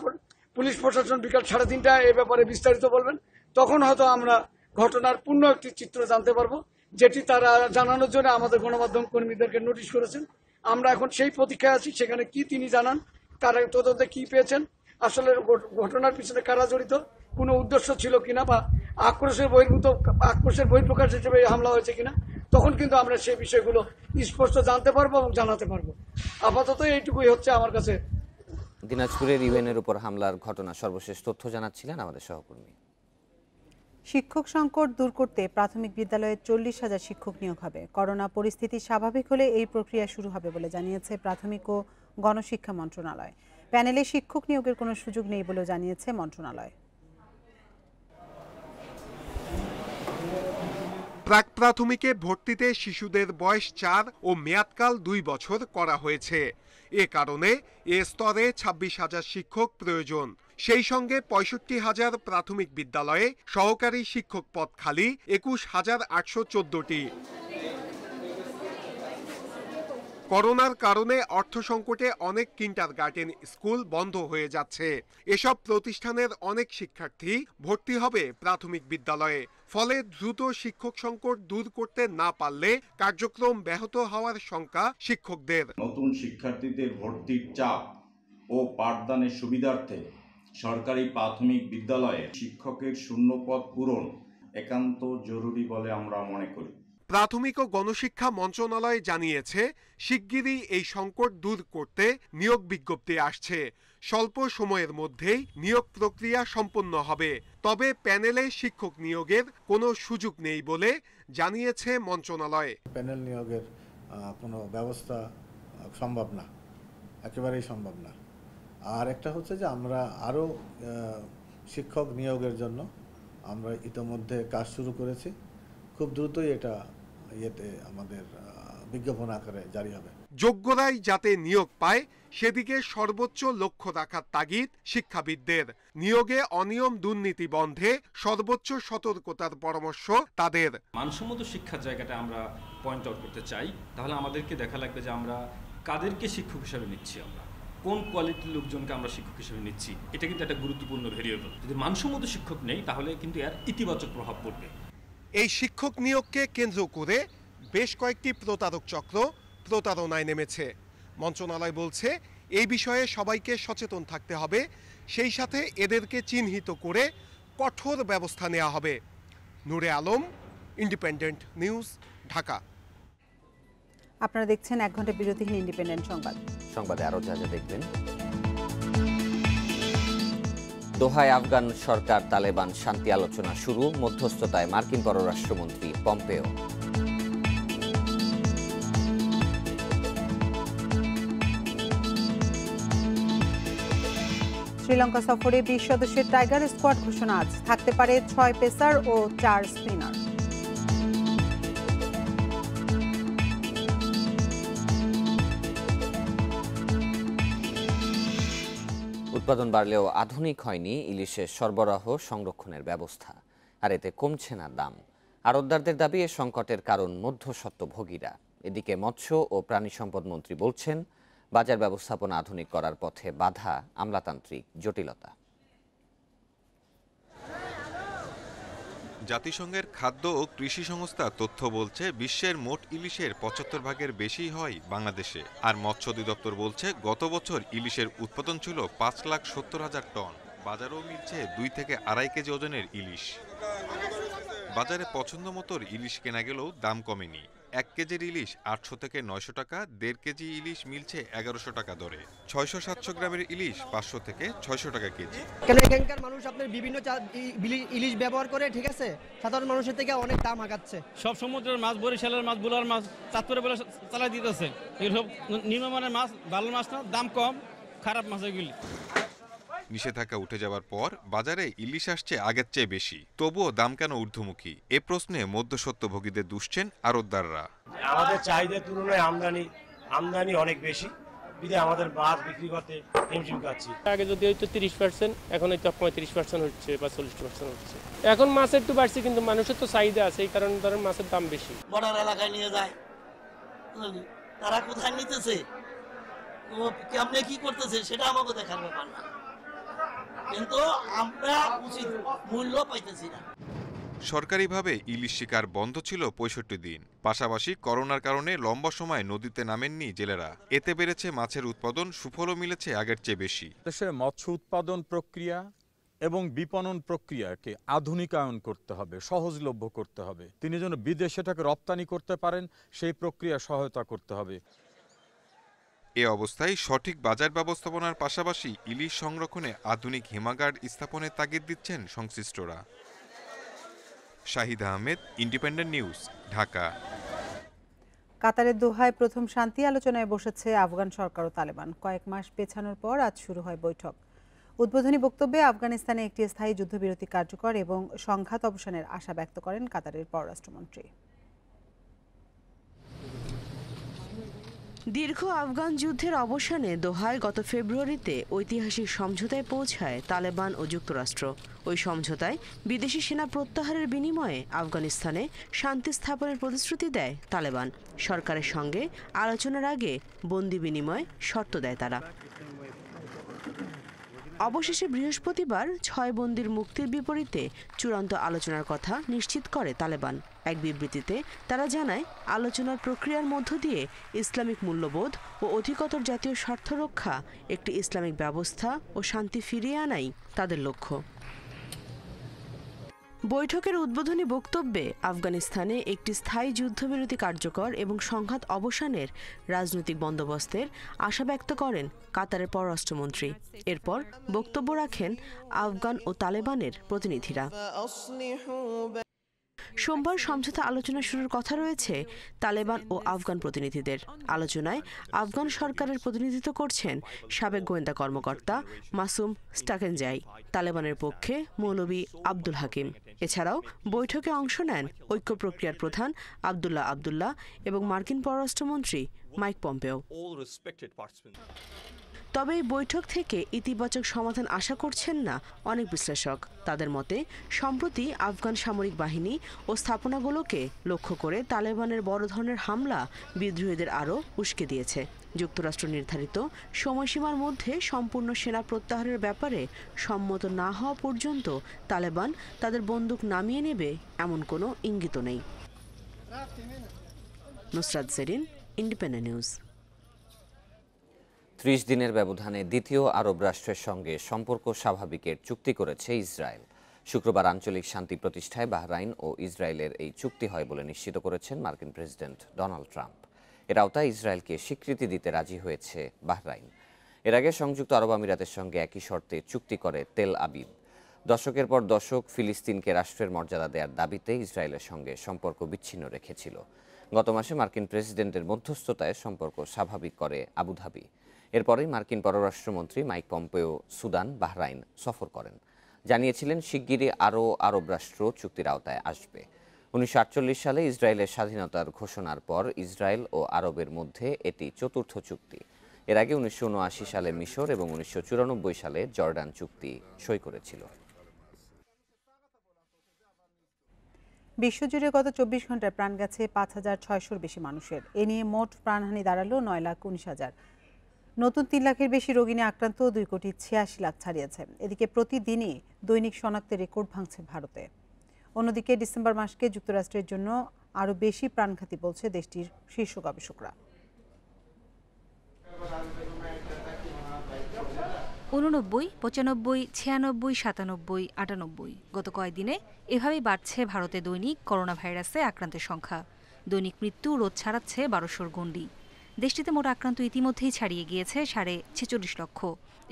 পুলিশ প্রশাসন বিকাল 3:30টায় এ ব্যাপারে বিস্তারিত বলবেন, তখন হয়তো আমরা ঘটনার পূর্ণ একটি চিত্র জানতে পারবো, যেটি তারা জানানোর জন্য আমাদের গণমাধ্যম কর্মীদেরকে নোটিশ করেছেন। আমরা এখন সেই প্রতীক্ষায় আছি, সেখানে কি তিনি জানান, তারা তদন্তে কি পেয়েছেন, আসলে ঘটনার পিছনে কারা জড়িত, কোনো উদ্দেশ্য ছিল কিনা বা আক্রোশের বহির্প্রকাশ হিসেবে হামলা হয়েছে কিনা, তখন কিন্তু আমরা সেই বিষয়গুলো স্পষ্ট জানতে পারবো এবং জানাতে পারবো। আপাতত এইটুকুই হচ্ছে আমার কাছে। দিনাজপুরের ইউএনের উপর হামলার ঘটনা সর্বশেষ তথ্য জানাচ্ছিলেন আমাদের সহকর্মী। শিক্ষক সংকট দূর করতে প্রাথমিক বিদ্যালয়ে 40,000 শিক্ষক নিয়োগ হবে। করোনা পরিস্থিতি স্বাভাবিক হলে এই প্রক্রিয়া শুরু হবে বলে জানিয়েছে প্রাথমিক ও গণশিক্ষা মন্ত্রণালয়। প্যানেলে শিক্ষক নিয়োগের কোনো সুযোগ নেই বলেও জানিয়েছে মন্ত্রণালয়। প্রাক প্রাথমিকে ভর্তিতে শিশুদের বয়স 4 ও মেয়াদকাল 2 বছর করা হয়েছে। এ কারণে এ স্তরে 26,000 শিক্ষক প্রয়োজন। সেই সঙ্গে 65,000 প্রাথমিক বিদ্যালয়ে সহকারী শিক্ষক পদ খালি 21,814টি। করোনার কারণে অর্থ সংকটে অনেক কিন্ডারগার্টেন স্কুল বন্ধ হয়ে যাচ্ছে। এসব প্রতিষ্ঠানের অনেক শিক্ষার্থী ভর্তি হবে প্রাথমিক বিদ্যালয়ে। ফলে দ্রুত শিক্ষক সংকট দূর করতে না পারলে কার্যক্রম ব্যাহত হওয়ার শঙ্কা শিক্ষকদের। নতুন শিক্ষার্থীদের ভর্তির চাপ ও পাঠদানের সুবিধার্থে সরকারি প্রাথমিক বিদ্যালয়ে শিক্ষকের শূন্যপদ পূরণ একান্ত জরুরি বলে আমরা মনে করি। প্রাথমিক ও গণশিক্ষা মন্ত্রণালয় জানিয়েছে, শিগগিরই এই সংকট দূর করতে নিয়োগ বিজ্ঞপ্তি আসছে। স্বল্প সময়ের মধ্যেই নিয়োগ প্রক্রিয়া সম্পন্ন হবে। তবে প্যানেলে শিক্ষক নিয়োগের কোনো সুযোগ নেই বলে জানিয়েছে মন্ত্রণালয়। প্যানেল নিয়োগের কোনো ব্যবস্থা সম্ভব না, একেবারেই সম্ভব না। আর একটা হচ্ছে যে আমরা আরও শিক্ষক নিয়োগের জন্য আমরা ইতোমধ্যে কাজ শুরু করেছি। খুব দ্রুতই এটা আমাদের বিজ্ঞাপন আকারে জারি হবে। যোগ্যরাই যাতে নিয়োগ পায় সেদিকে সর্বোচ্চ লক্ষ্য রাখার তাগিদ শিক্ষাবিদদের। নিয়োগে অনিয়ম দুর্নীতি বন্ধে সর্বোচ্চ সতর্কতার পরামর্শ তাদের। মানসম্মত শিক্ষার জায়গাটা আমরা পয়েন্ট আউট করতে চাই, তাহলে আমাদেরকে দেখা লাগবে যে আমরা কাদেরকে শিক্ষক হিসাবে নিচ্ছি, আমরা কোন কোয়ালিটির লোকজনকে আমরা শিক্ষক হিসেবে নিচ্ছি। এটা কিন্তু একটা গুরুত্বপূর্ণ ভেরিয়েবল। যদি মানসম্মত শিক্ষক নেই তাহলে কিন্তু এর ইতিবাচক প্রভাব পড়বে। এই শিক্ষক নিয়োগকে কেন্দ্র করে বেশ কয়েকটি প্রতারক চক্র প্রতারণায় নেমেছে। মন্ত্রণালয় বলছে, এই বিষয়ে সবাইকে সচেতন থাকতে হবে, সেই সাথে এদেরকে চিহ্নিত করে কঠোর ব্যবস্থা নেওয়া হবে। নূরে আলম, ইন্ডিপেন্ডেন্ট নিউজ, ঢাকা। আপনারা দেখছেন 1 ঘন্টা বিরতিহীন ইন্ডিপেন্ডেন্ট সংবাদ। সংবাদে আরো যা যা দেখবেন। দোহায় আফগান সরকার তালেবান শান্তি আলোচনা শুরু, মধ্যস্থতায় মার্কিন পররাষ্ট্রমন্ত্রী পম্পেও। শ্রীলঙ্কা সফরে 20 সদস্যের টাইগার স্কোয়াড ঘোষণা আজ। থাকতে পারে 6 পেসার ও 4 স্পিনার। উৎপাদন বাড়লেও আধুনিক হয়নি ইলিশের সরবরাহ সংরক্ষণের ব্যবস্থা, আর এতে কমছে না দাম। আড়তদারদের দাবি এ সংকটের কারণ মধ্যস্বত্বভোগীরা। এদিকে মৎস্য ও প্রাণী সম্পদ মন্ত্রী বলছেন, বাজার ব্যবস্থাপনা আধুনিক করার পথে বাধা আমলাতান্ত্রিক জটিলতা। জাতিসংঘের খাদ্য ও কৃষি সংস্থা তথ্য বলছে, বিশ্বের মোট ইলিশের 75 ভাগের বেশি হয় বাংলাদেশে। আর মৎস্য অধিদপ্তর বলছে, গত বছর ইলিশের উৎপাদন ছিল 5,70,000 টন। বাজারেও মিলছে 2 থেকে 2.5 কেজি ওজনের ইলিশ। বাজারে পছন্দ মতো ইলিশ কেনা গেলেও দাম কমেনি। 1 কেজির ইলিশ 800 থেকে 900 টাকা, 1.5 কেজি ইলিশ মিলছে 1100 টাকা দরে। 600-700 গ্রামের ইলিশ 500 থেকে 600 টাকা কেজি। এখানকার মানুষ আপনার বিভিন্ন ইলিশ ব্যবহার করে, ঠিক আছে, সাধারণ মানুষের থেকে অনেক দাম আগাচ্ছে। সব সমুদ্রের মাছ, বরিশালের মাছ, বুলার মাছ চাঁদপুরে বলে চালাই দিতেছে। এসব নিম্নমানের মাছ, ভালো মাছ না, দাম কম, খারাপ মাছ এগুলি। নিষেধাজ্ঞা উঠে যাওয়ার পর বাজারে ইলিশ আসছে আগের চেয়ে বেশি, তবুও দাম কেন ঊর্ধ্বমুখী? এ প্রশ্নে মধ্যস্বত্বভোগীদের দুষছেন আড়তদাররা। আমাদের চাহিদার তুলনায় আমদানি অনেক বেশি, বিধায় আমাদের মাছ বিক্রি করতে হিমশিম খাচ্ছি। আগে যদি হয়তো 30%, এখন হয়তো 35% হচ্ছে বা 40% হচ্ছে। এখন মাছের একটু বাড়ছে, কিন্তু মানুষের তো চাহিদা আছে, এই কারণে ধরেন মাছের দাম বেশি। বর্ডার এলাকায় নিয়ে যায়, তারা কোথায় নিতেছে, কেমনে কি করতেছে সেটা আমাকে দেখার ব্যাপার না, কিন্তু আমরা উচিত মূল্য পাইতেছি না। সরকারিভাবে ইলিশ শিকার বন্ধ ছিল 65 দিন। পাশাপাশি করোনার কারণে লম্বা সময় নদীতে নামেননি জেলেরা। এতে বেড়েছে মাছের উৎপাদন, সুফলও মিলেছে আগের চেয়ে বেশি। দেশের মৎস্য উৎপাদন প্রক্রিয়া এবং বিপণন প্রক্রিয়াকে আধুনিকায়ন করতে হবে, সহজলভ্য করতে হবে। তিনি যেন বিদেশে এটাকে রপ্তানি করতে পারেন সেই প্রক্রিয়া সহায়তা করতে হবে। এ অবস্থায় সঠিক বাজার ব্যবস্থাপনার পাশাপাশি ইলিশ সংরক্ষণে আধুনিক হিমাগার স্থাপনের তাগিদ দিচ্ছেন সংশ্লিষ্টরা। Shahid Ahmed, independent news, Dhaka. কাতারের দোহায় প্রথম শান্তি আলোচনায় বসেছে আফগান সরকার ও তালেবান। কয়েক মাস পেছানোর পর আজ শুরু হয় বৈঠক। উদ্বোধনী বক্তব্যে আফগানিস্তানে একটি স্থায়ী যুদ্ধবিরতি কার্যকর এবং সংঘাত অবসানের আশা ব্যক্ত করেন কাতারের পররাষ্ট্রমন্ত্রী। দীর্ঘ আফগান যুদ্ধের অবসানে দোহায় গত ফেব্রুয়ারিতে ঐতিহাসিক সমঝোতায় পৌঁছায় তালেবান ও যুক্তরাষ্ট্র। ওই সমঝোতায় বিদেশি সেনা প্রত্যাহারের বিনিময়ে আফগানিস্তানে শান্তি স্থাপনের প্রতিশ্রুতি দেয় তালেবান। সরকারের সঙ্গে আলোচনার আগে বন্দি বিনিময় শর্ত দেয় তারা। অবশেষে বৃহস্পতিবার 6 বন্দির মুক্তির বিপরীতে চূড়ান্ত আলোচনার কথা নিশ্চিত করে তালেবান। এক বিবৃতিতে তারা জানায়, আলোচনার প্রক্রিয়ার মধ্য দিয়ে ইসলামিক মূল্যবোধ ও অধিকতর জাতীয় স্বার্থ রক্ষা, একটি ইসলামিক ব্যবস্থা ও শান্তি ফিরিয়ে আনাই তাদের লক্ষ্য। বৈঠকের উদ্বোধনী বক্তব্যে আফগানিস্তানে একটি স্থায়ী যুদ্ধবিরতি কার্যকর এবং সংঘাত অবসানের রাজনৈতিক বন্দোবস্তের আশা ব্যক্ত করেন কাতারের পররাষ্ট্রমন্ত্রী। এরপর বক্তব্য রাখেন আফগান ও তালেবানের প্রতিনিধিরা। সোমবার সমঝোতা আলোচনা শুরুর কথা রয়েছে তালেবান ও আফগান প্রতিনিধিদের। আলোচনায় আফগান সরকারের প্রতিনিধিত্ব করছেন সাবেক গোয়েন্দা কর্মকর্তা মাসুম স্টাকেনজাই, তালেবানের পক্ষে মৌলভী আব্দুল হাকিম। এছাড়াও বৈঠকে অংশ নেন ঐক্য প্রক্রিয়ার প্রধান আব্দুল্লাহ এবং মার্কিন পররাষ্ট্রমন্ত্রী মাইক পম্পেও। তবে এই বৈঠক থেকে ইতিবাচক সমাধান আশা করছেন না অনেক বিশ্লেষক। তাদের মতে, সম্প্রতি আফগান সামরিক বাহিনী ও স্থাপনাগুলোকে লক্ষ্য করে তালেবানের বড় ধরনের হামলা বিদ্রোহীদের আরও উস্কে দিয়েছে। যুক্তরাষ্ট্র নির্ধারিত সময়সীমার মধ্যে সম্পূর্ণ সেনা প্রত্যাহারের ব্যাপারে সম্মত না হওয়া পর্যন্ত তালেবান তাদের বন্দুক নামিয়ে নেবে এমন কোনো ইঙ্গিত নেই। Nusrat Zerin, independent news. 30 দিনের ব্যবধানে দ্বিতীয় আরব রাষ্ট্রের সঙ্গে সম্পর্ক স্বাভাবিকের চুক্তি করেছে ইসরায়েল। শুক্রবার আঞ্চলিক শান্তি প্রতিষ্ঠায় বাহরাইন ও ইসরায়েলের এই চুক্তি হয় বলে নিশ্চিত করেছেন মার্কিন প্রেসিডেন্ট ডোনাল্ড ট্রাম্প। এর আওতায় ইসরায়েলকে স্বীকৃতি দিতে রাজি হয়েছে বাহরাইন। এর আগে সংযুক্ত আরব আমিরাতের সঙ্গে একই শর্তে চুক্তি করে তেল আবিব। দশকের পর দশক ফিলিস্তিনকে রাষ্ট্রের মর্যাদা দেওয়ার দাবিতে ইসরায়েলের সঙ্গে সম্পর্ক বিচ্ছিন্ন রেখেছিল। গত মাসে মার্কিন প্রেসিডেন্টের মধ্যস্থতায় সম্পর্ক স্বাভাবিক করে আবুধাবি। এরপরেই মার্কিন পররাষ্ট্রমন্ত্রী মাইক পম্পেও সুদান, বাহরাইন সফর করেন। জানিয়েছিলেন শিগগিরই আরও আরব রাষ্ট্র চুক্তির আওতায় আসবে। 1948 সালে ইসরায়েলের স্বাধীনতার ঘোষণার পর ইসরায়েল ও আরবের মধ্যে এটি চতুর্থ চুক্তি। এর আগে 1979 সালে মিশর এবং 1994 সালে জর্ডান চুক্তি সই করেছিল। বিশ্বজুড়ে গত 24 ঘন্টায় প্রাণ গেছে 5,600-র বেশি মানুষের। এ নিয়ে মোট প্রাণহানি দাঁড়ালো 9,19,000। নতুন 3 লাখের বেশি রোগী নিয়ে আক্রান্ত 2,86,00,000 ছাড়িয়েছে। এদিকে প্রতিদিনই দৈনিক শনাক্তের রেকর্ড ভাঙছে ভারতে। অন্যদিকে ডিসেম্বর মাসকে যুক্তরাষ্ট্রের জন্য আরও বেশি প্রাণঘাতী বলছে দেশটির শীর্ষ গবেষকরা। 89, 95, 96, 97, 98 গত কয়েকদিনে এভাবেই বাড়ছে ভারতে দৈনিক করোনা ভাইরাসে আক্রান্তের সংখ্যা। দৈনিক মৃত্যু রোধ ছাড়াচ্ছে 1200-র গণ্ডি। দেশটিতে মোট আক্রান্ত ইতিমধ্যেই ছাড়িয়ে গিয়েছে 46.5 লক্ষ।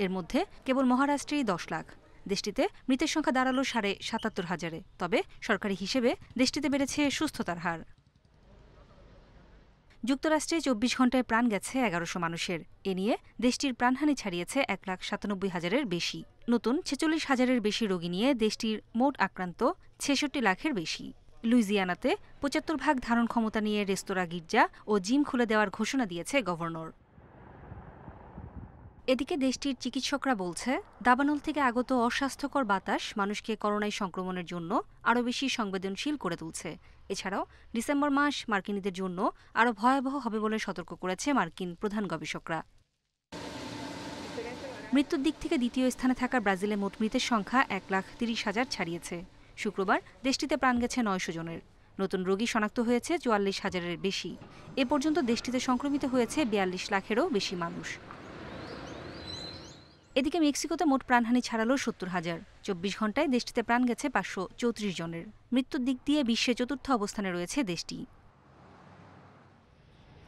এর মধ্যে কেবল মহারাষ্ট্রেই 10 লাখ। দেশটিতে মৃতের সংখ্যা দাঁড়ালো 77,500-এ। তবে সরকারি হিসেবে দেশটিতে বেড়েছে সুস্থতার হার। যুক্তরাষ্ট্রে 24 ঘন্টায় প্রাণ গেছে 1100 মানুষের। এ নিয়ে দেশটির প্রাণহানি ছাড়িয়েছে 1,97,000-এর বেশি। নতুন 46,000-এর বেশি রোগী নিয়ে দেশটির মোট আক্রান্ত 66 লাখের বেশি। লুইজিয়ানাতে 75% ধারণ ক্ষমতা নিয়ে রেস্তোরাঁ, গির্জা ও জিম খুলে দেওয়ার ঘোষণা দিয়েছে গভর্নর। এদিকে দেশটির চিকিৎসকরা বলছে, দাবানল থেকে আগত অস্বাস্থ্যকর বাতাস মানুষকে করোনায় সংক্রমণের জন্য আরও বেশি সংবেদনশীল করে তুলছে। এছাড়াও ডিসেম্বর মাস মার্কিনীদের জন্য আরও ভয়াবহ হবে বলে সতর্ক করেছে মার্কিন প্রধান গবেষকরা। মৃত্যুর দিক থেকে দ্বিতীয় স্থানে থাকা ব্রাজিলে মোট মৃতের সংখ্যা 1,30,000 ছাড়িয়েছে। শুক্রবার দেশটিতে প্রাণ গেছে 900 জনের। নতুন রোগী শনাক্ত হয়েছে 44,000-এর বেশি। এ পর্যন্ত দেশটিতে সংক্রমিত হয়েছে 42 লাখেরও বেশি মানুষ। এদিকে মেক্সিকোতে মোট প্রাণহানি ছাড়ালো ৭০,০০০। ২৪ ঘন্টায় দেশটিতে প্রাণ গেছে ৫৩৪ জনের। মৃত্যুর দিক দিয়ে বিশ্বে চতুর্থ অবস্থানে রয়েছে দেশটি।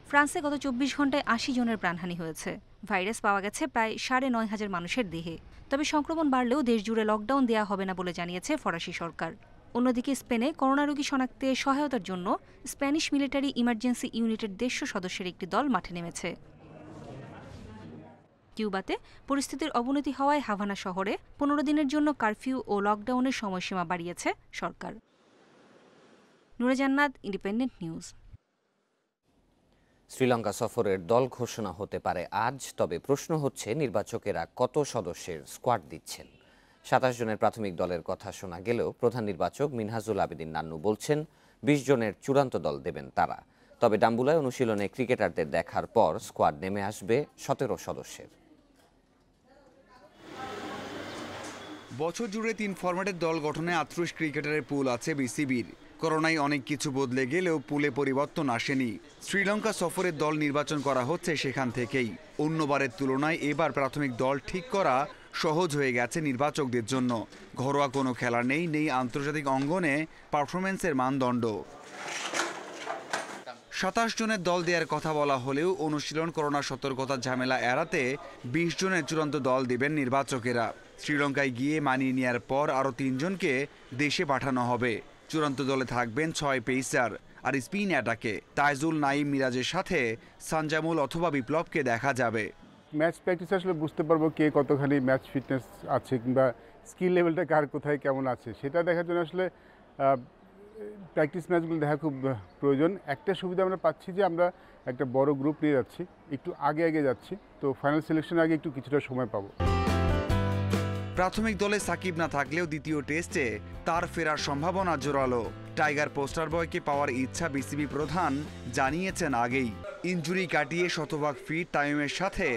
ফ্রান্সে গত ২৪ ঘন্টায় ৮০ জনের প্রাণহানি হয়েছে। ভাইরাস পাওয়া গেছে প্রায় ৯,৫০০ মানুষের দেহে। তবে সংক্রমণ বাড়লেও দেশজুড়ে লকডাউন দেওয়া হবে না বলে জানিয়েছে ফরাসি সরকার। অন্যদিকে স্পেনে করোনা রোগী শনাক্তে সহায়তার জন্য স্প্যানিশ মিলিটারি ইমার্জেন্সি ইউনিটের ১৫০ সদস্যের একটি দল মাঠে নেমেছে। কিউবাতে পরিস্থিতির অবনতি হওয়ায় হাভানা শহরে ১৫ দিনের জন্য কারফিউ ও লকডাউনের সময়সীমা বাড়িয়েছে সরকার। নূরে জান্নাত, ইন্ডিপেন্ডেন্ট নিউজ। শ্রীলঙ্কা সফরের দল ঘোষণা হতে পারে আজ, তবে প্রশ্ন হচ্ছে নির্বাচকেরা কত সদস্যের স্কোয়াড দিচ্ছেন। ২৭ জনের প্রাথমিক দলের কথা শোনা গেলেও প্রধান নির্বাচক মিনহাজুল আবেদিন নান্নু বলছেন ২০ জনের চূড়ান্ত দল দেবেন তারা। তবে ডাম্বুলায় অনুশীলনে ক্রিকেটারদের দেখার পর স্কোয়াড নেমে আসবে ১৭ সদস্যের। বছর জুড়ে ৩ ফরম্যাটের দল গঠনে ৩৮ ক্রিকেটারের পুল আছে বিসিবির। করোনায় অনেক কিছু বদলে গেলেও পুলে পরিবর্তন আসেনি। শ্রীলঙ্কা সফরের দল নির্বাচন করা হচ্ছে সেখান থেকেই। অন্যবারের তুলনায় এবার প্রাথমিক দল ঠিক করা সহজ হয়ে গেছে নির্বাচকদের জন্য। ঘরোয়া কোনো খেলা নেই আন্তর্জাতিক অঙ্গনে পারফরমেন্সের মানদণ্ড। ২৭ জনের দল দেওয়ার কথা বলা হলেও অনুশীলন, করোনা সতর্কতার ঝামেলা এড়াতে ২০ জনের চূড়ান্ত দল দেবেন নির্বাচকেরা। শ্রীলঙ্কায় গিয়ে মানিয়ে নেওয়ার পর আরও ৩ জনকে দেশে পাঠানো হবে। চূড়ান্ত দলে থাকবেন ৬ পেসার আর স্পিন অ্যাটাকে তাইজুল, নাইম, মিরাজের সাথে সানজামুল অথবা বিপ্লবকে দেখা যাবে। ম্যাচ প্র্যাকটিস আসলে বুঝতে পারবো কে কতখানি ম্যাচ ফিটনেস আছে কিংবা স্কিল লেভেলটা কার কোথায় কেমন আছে, সেটা দেখার জন্য আসলে প্র্যাকটিস ম্যাচগুলো দেখা খুব প্রয়োজন। একটা সুবিধা আমরা পাচ্ছি যে আমরা একটা বড় গ্রুপ নিয়ে যাচ্ছি, একটু আগে যাচ্ছি, তো ফাইনাল সিলেকশনের আগে একটু কিছুটা সময় পাবো। প্রাথমিক দলে সাকিব না থাকলেও দ্বিতীয় টেস্টে তার ফেরার সম্ভাবনা জোরালো। টাইগার পোস্টার বয়কে পাওয়ার ইচ্ছা বিসিবি প্রধান জানিয়েছেন আগেই। ইনজুরি কাটিয়ে শতভাগ ফিট তামিমের সাথে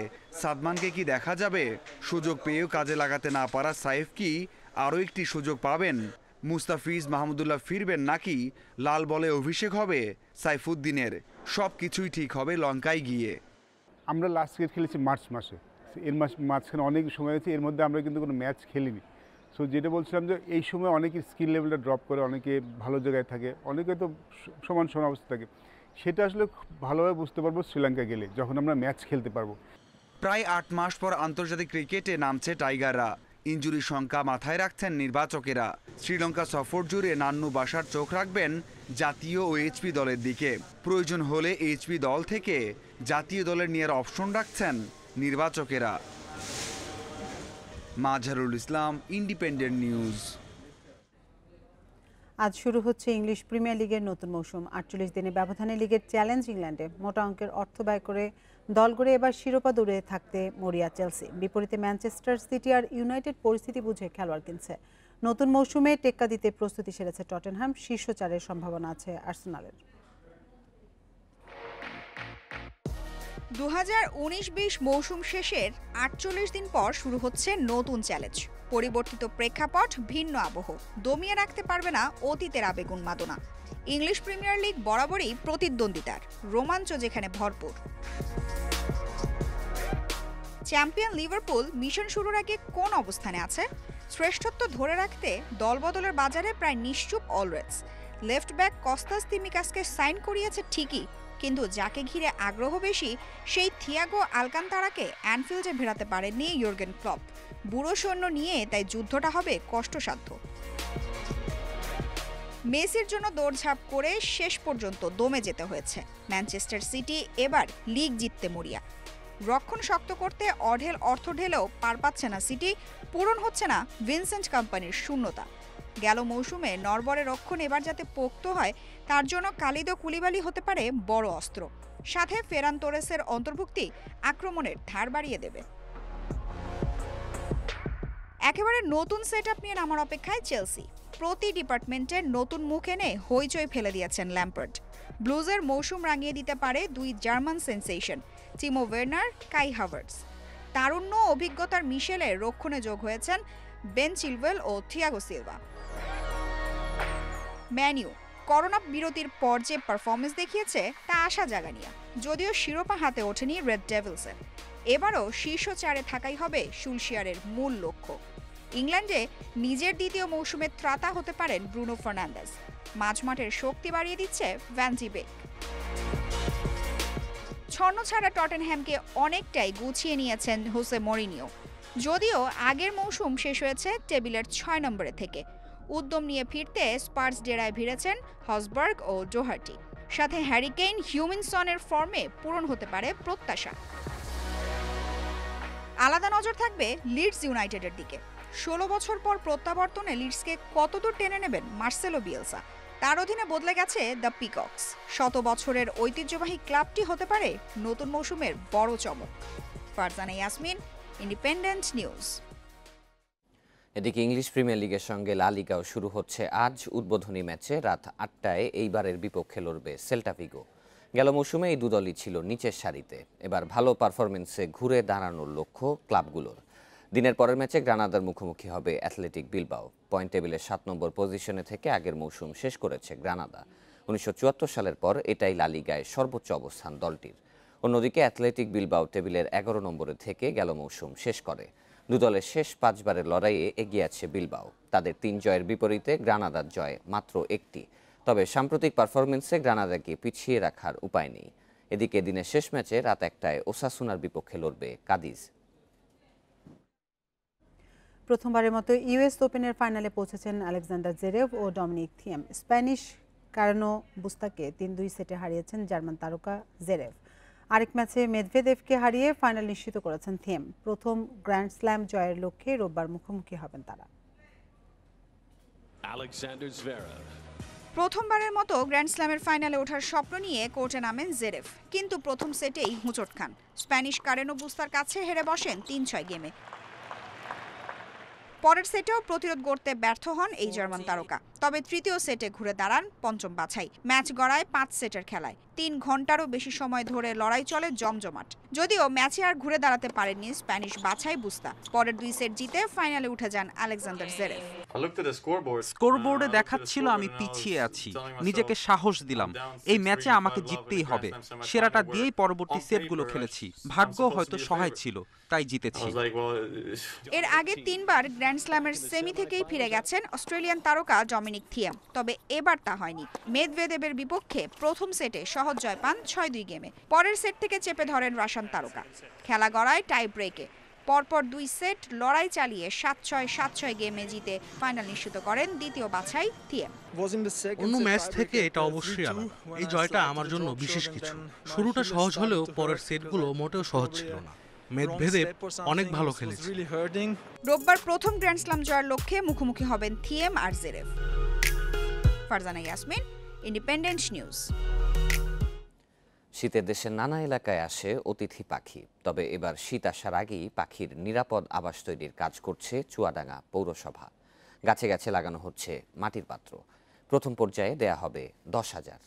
সাদমানকে কি দেখা যাবে? সুযোগ পেয়েও কাজে লাগাতে না পারা সাইফ কি আরও একটি সুযোগ পাবেন? মুস্তাফিজ, মাহমুদুল্লাহ ফিরবেন নাকি লাল বলে অভিষেক হবে সাইফুদ্দিনের? সব কিছুই ঠিক হবে লঙ্কায় গিয়ে। আমরা লাস্ট ক্রিকেট খেলেছি মার্চ মাসে, এর মাঝখানে অনেক সময় আছে, এর মধ্যে আমরা কিন্তু কোনো ম্যাচ খেলিনি। সো যেটা বলছিলাম যে এই সময় অনেকের স্কিল লেভেলটা ড্রপ করে, অনেকে ভালো জায়গায় থাকে, অনেকে তো সমান অবস্থা থাকে। সেটা আসলে ভালোভাবে বুঝতে পারবো শ্রীলঙ্কা গেলে, যখন আমরা ম্যাচ খেলতে পারবো। প্রায় ৮ মাস পর আন্তর্জাতিক ক্রিকেটে নামছে টাইগাররা। ইনজুরি সংখ্যা মাথায় রাখছেন নির্বাচকেরা। শ্রীলঙ্কা সফর জুড়ে নান্নু বাসার চোখ রাখবেন জাতীয় ও এইচপি দলের দিকে। প্রয়োজন হলে এইচপি দল থেকে জাতীয় দলের নেওয়ার অপশন রাখছেন নির্বাচকেরা। Mazharul Islam, independent news. আজ শুরু হচ্ছে ইংলিশ প্রিমিয়ার লিগের নতুন মৌসুম। ৪৮ দিনে ব্যবধানে লিগের চ্যালেঞ্জ ইংল্যান্ডে মোটা অঙ্কের অর্থ ব্যয় করে দল গড়ে এবার শিরোপা দৌড়ে থাকতে মরিয়া চেলসি। বিপরীতে ম্যানচেস্টার সিটি আর ইউনাইটেড পরিস্থিতি বুঝে খেলোয়াড় কিনছে। নতুন মৌসুমে টেক্কা দিতে প্রস্তুতি সেরেছে টটেনহাম। শীর্ষ ৪-এর সম্ভাবনা আছে আর্সেনালের। ২০১৯-২০ মৌসুম শেষের ৪৮ দিন পর শুরু হচ্ছে নতুন চ্যালেঞ্জ। পরিবর্তিত প্রেক্ষাপট, ভিন্ন আবহ, দমিয়ে রাখতে পারবে না অতীতের আবেগ উন্মাদনা। ইংলিশ প্রিমিয়ার লিগ বরাবরই প্রতিদ্বন্দ্বিতার, রোমাঞ্চ যেখানে ভরপুর। চ্যাম্পিয়ন লিভারপুল মিশন শুরুর আগে কোন অবস্থানে আছে? শ্রেষ্ঠত্ব ধরে রাখতে দলবদলের বাজারে প্রায় নিশ্চুপ অলরেডস। লেফট ব্যাক কস্তাস তিমিকাসকে সাইন করিয়েছে ঠিকই, কিন্তু যাকে ঘিরে আগ্রহ বেশি সেই থিয়াগো আলকান্তারাকে অ্যানফিল্ডে ভেড়াতে পারেননি ইয়র্গেন ক্লপ। বুড়ো সৈন্য নিয়ে তাই যুদ্ধটা হবে কষ্টসাধ্য। মেসির জন্য দৌড়ঝাঁপ করে শেষ পর্যন্ত দমে যেতে হয়েছে। ম্যানচেস্টার সিটি এবার লিগ জিততে মরিয়া। রক্ষণ শক্ত করতে অঢেল অর্থ ঢেলেও পার পাচ্ছে না সিটি, পূরণ হচ্ছে না ভিনসেন্ট কোম্পানির শূন্যতা। গেল মৌসুমে নরবরের রক্ষণ এবার যাতে পোক্ত হয় তার জন্য কালিদো কুলিবালি হতে পারে বড় অস্ত্র। সাথে ফেরান তোরেসের অন্তর্ভুক্তি আক্রমণের ধার বাড়িয়ে দেবে। একেবারে নতুন সেটআপ নিয়ে নামার অপেক্ষায় চেলসি। প্রতি ডিপার্টমেন্টে নতুন মুখ এনে হইচই ফেলে দিয়েছেন ল্যাম্পার্ড। ব্লুজের মৌসুম রাঙিয়ে দিতে পারে দুই জার্মান সেন্সেশন টিমো ওয়ার্নার, কাই হাভার্টস। তারুণ্য অভিজ্ঞতার মিশেলের রক্ষণে যোগ হয়েছেন বেন চিলওয়েল ও থিয়াগো সিলভা। ম্যানিউ করোনা বিরতির পর যে পারফরমেন্স দেখিয়েছে তা আশা জাগানিয়া, যদিও শিরোপা হাতে ওঠেনি রেড ডেভিলসের। এবারও শীর্ষ 4-এ থাকাই হবে সুলশিয়ারের মূল লক্ষ্য। ইংল্যান্ডে নিজের দ্বিতীয় মৌসুমে ত্রাতা হতে পারেন ব্রুনো ফার্নান্দেজ। মাঝমাঠের শক্তি বাড়িয়ে দিচ্ছে ভ্যান জি বেক। ছন্ন ছাড়া টটেনহ্যামকে অনেকটাই গুছিয়ে নিয়েছেন হোসে মরিনিও। যদিও আগের মৌসুম শেষ হয়েছে টেবিলের 6 নম্বরে থেকে। উদ্যম নিয়ে ফিরতে স্পার্স ডেরায় ভিড়েছেন হসবার্গ ও ডোহার্টি। সাথে হ্যারি কেইন, হিউমিনসনের ফর্মে পূরণ হতে পারে প্রত্যাশা। আলাদা নজর থাকবে লিডস ইউনাইটেডের দিকে। 16 বছর পর প্রত্যাবর্তনে লিডসকে কতদূর টেনে নেবেন মার্সেলো বিয়েলসা। তার অধীনে বদলে গেছে দ্য পিকক্স। 100 বছরের ঐতিহ্যবাহী ক্লাবটি হতে পারে নতুন মৌসুমের বড় চমক। Farzana Yasmin, independent news. এদিকে ইংলিশ প্রিমিয়ার লিগের সঙ্গে লা লিগাও শুরু হচ্ছে আজ। উদ্বোধনী ম্যাচে রাত 8টায় এইবারের বিপক্ষে লড়বে সেল্টা ভিগো। গেল মৌসুমে এই দুদলই ছিল নিচের সারিতে। এবার ভালো পারফরমেন্সে ঘুরে দাঁড়ানোর লক্ষ্য ক্লাবগুলোর। দিনের পরের ম্যাচে গ্রানাদার মুখোমুখি হবে অ্যাথলেটিক বিলবাও। পয়েন্ট টেবিলের 7 নম্বর পজিশনে থেকে আগের মৌসুম শেষ করেছে গ্রানাদা। 1974 সালের পর এটাই লা লিগায় সর্বোচ্চ অবস্থান দলটির। অন্যদিকে অ্যাথলেটিক বিলবাও টেবিলের 11 নম্বরে থেকে গেল মৌসুম শেষ করে। দুদলের শেষ 5 বারের লড়াইয়ে এগিয়ে আছে বিলবাও। তাদের 3 জয়ের বিপরীতে গ্রানাদার জয় মাত্র 1টি। তবে সাম্প্রতিক পারফরমেন্সে গ্রানাদাকে পিছিয়ে রাখার উপায় নেই। এদিকে দিনের শেষ ম্যাচে রাত 1টায় ওসাসুনার বিপক্ষে লড়বে কাদিজ। প্রথমবারের মতো ইউএস ওপেনের ফাইনালে পৌঁছেছেন আলেকজান্ডার জেরেভ ও ডমিনিক থিয়েম। স্প্যানিশ কার্নো বুস্তাকে 3-2 সেটে হারিয়েছেন জার্মান তারকা জেরেভ। আরেক ম্যাচে মেদভেদেভকে হারিয়ে ফাইনাল নিশ্চিত করেছেন থিয়েম। প্রথম গ্র্যান্ড স্ল্যাম জয়ের লক্ষ্যে রোববার মুখোমুখি হবেন তারা। প্রথমবারের মতো গ্র্যান্ড স্ল্যামের ফাইনালে ওঠার স্বপ্ন নিয়ে কোর্টে নামেন জেরেভ, কিন্তু প্রথম সেটেই হোঁচট খান। স্প্যানিশ কারেনো বুস্তার কাছে হেরে বসেন 3-6 গেমে। পরের সেটেও প্রতিরোধ গড়তে ব্যর্থ হন এই জার্মান তারকা। তবে তৃতীয় সেটে ঘুরে দাঁড়ান পঞ্চম বাছাই। ম্যাচ গড়ায় 5 সেটের খেলায়। 3 ঘন্টারও বেশি সময় ধরে লড়াই চলে জমজমাট। যদিও ম্যাচে আর ঘুরে দাঁড়াতে পারেননি স্প্যানিশ বাছাই বুস্তা। পরের 2 সেট জিতে ফাইনালে উঠে যান আলেকজান্ডার জেরেভ। স্কোরবোর্ডে দেখাচ্ছিল আমি পিছিয়ে আছি। নিজেকে সাহস দিলাম, এই ম্যাচে আমাকে জিততেই হবে। সেরাটা দিয়েই পরবর্তী সেটগুলো খেলেছি। ভাগ্য হয়তো সহায় ছিল, তাই জিতেছি। এর আগে 3 বার গ্র্যান্ড স্ল্যামের সেমি থেকেই ফিরে গেছেন অস্ট্রেলিয়ান তারকা ডমিনিক থিয়েম। তবে এবার তা হয়নি। মেদভেদেবের বিপক্ষে প্রথম সেটে সহজ জয় পান 6-2 গেমে। পরের সেট থেকে চেপে ধরেন রাশিয়ান তারকা। খেলা গড়ায় টাই ব্রেকে। পরপর 2 সেট লড়াই চালিয়ে 7-6, 7-6 গেমে জিতে ফাইনাল নিশ্চিত করেন দ্বিতীয় বাছাই থিয়েম। অন্য ম্যাচ থেকে এটা অবশ্যই আলাদা। এই জয়টা আমার জন্য বিশেষ কিছু। শুরুটা সহজ হলেও পরের সেটগুলো মোটেও সহজ ছিল না। মেদভেদেব অনেক ভালো খেলেছে। রোববার প্রথম গ্র্যান্ড স্ল্যাম জয়ের লক্ষ্যে মুখোমুখি হবেন থিয়েম আর Zverev. Farzana Yasmin, independent news. শীতের দেশের নানা এলাকায় আসে অতিথি পাখি। তবে এবার শীত আসার আগেই পাখির নিরাপদ আবাস তৈরির কাজ করছে চুয়াডাঙ্গা পৌরসভা। গাছে গাছে লাগানো হচ্ছে মাটির পাত্র। প্রথম পর্যায়ে দেয়া হবে 10,000।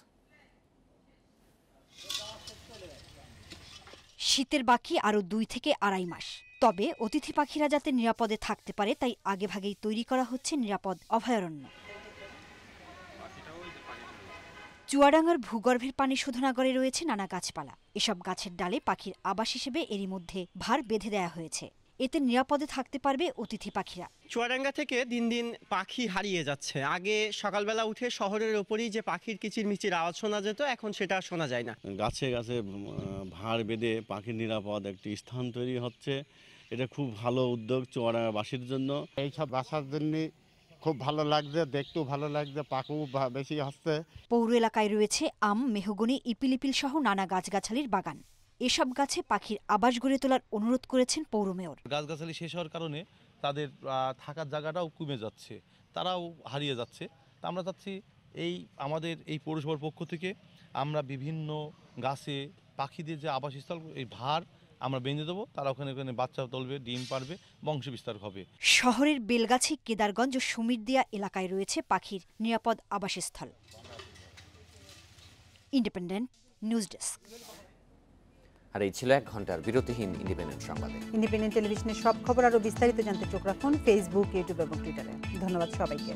শীতের বাকি আরও 2 থেকে আড়াই মাস। তবে অতিথি পাখিরা যাতে নিরাপদে থাকতে পারে তাই আগেভাগেই তৈরি করা হচ্ছে নিরাপদ অভয়ারণ্য। চুয়াডাঙ্গার ভূগর্ভের পানি শোধনাগারে রয়েছে নানা গাছপালা। এসব গাছের ডালে পাখির আবাস হিসেবে এরই মধ্যে ভার বেঁধে দেয়া হয়েছে। এতে নিরাপদে থাকতে পারবে অতিথি পাখিরা। চুয়াডাঙ্গা থেকে দিন দিন পাখি হারিয়ে যাচ্ছে। আগে সকালবেলা উঠে শহরের ওপরেই যে পাখির কিচিরমিচির আওয়াজ শোনা যেত, এখন সেটা শোনা যায় না। গাছে গাছে ভাড় বেঁধে পাখির নিরাপদ একটি স্থান তৈরি হচ্ছে। এটা খুব ভালো উদ্যোগ চুয়াডাঙ্গাবাসীর জন্য। এইসব বাসার জন্য খুব ভালো লাগছে, দেখতেও ভালো লাগছে, পাখিও বেশি হচ্ছে। পৌর এলাকায় রয়েছে আম, মেহগনি, ইপিলিপিল সহ নানা গাছগাছালির বাগান। এসব গাছে পাখির আবাস গড়ে তোলার অনুরোধ করেছেন পৌর মেয়র। গাছগাছালি শেষ হওয়ার কারণে তাদের থাকার জায়গাটাও কমে যাচ্ছে, তারাও হারিয়ে যাচ্ছে। তা আমরা চাচ্ছি আমাদের এই পৌরসভার পক্ষ থেকে আমরা বিভিন্ন গাছে পাখিদের যে আবাসস্থল, এই ভার আমরা বেঁধে দেবো। তারা ওখানে বাচ্চা তুলবে, ডিম পারবে, বংশ বিস্তার হবে। শহরের বেলগাছি, কেদারগঞ্জ ও সুমিরদিয়া এলাকায় রয়েছে পাখির নিরাপদ আবাসস্থল। Independent news desk. আর এই ছিল 1 ঘন্টার বিরতিহীন ইন্ডিপেন্ডেন্ট সংবাদে। ইন্ডিপেন্ডেন্ট টেলিভিশনের সব খবর আরও বিস্তারিত জানতে চোখ রাখুন ফেসবুক, ইউটিউব এবং টুইটারে। ধন্যবাদ সবাইকে।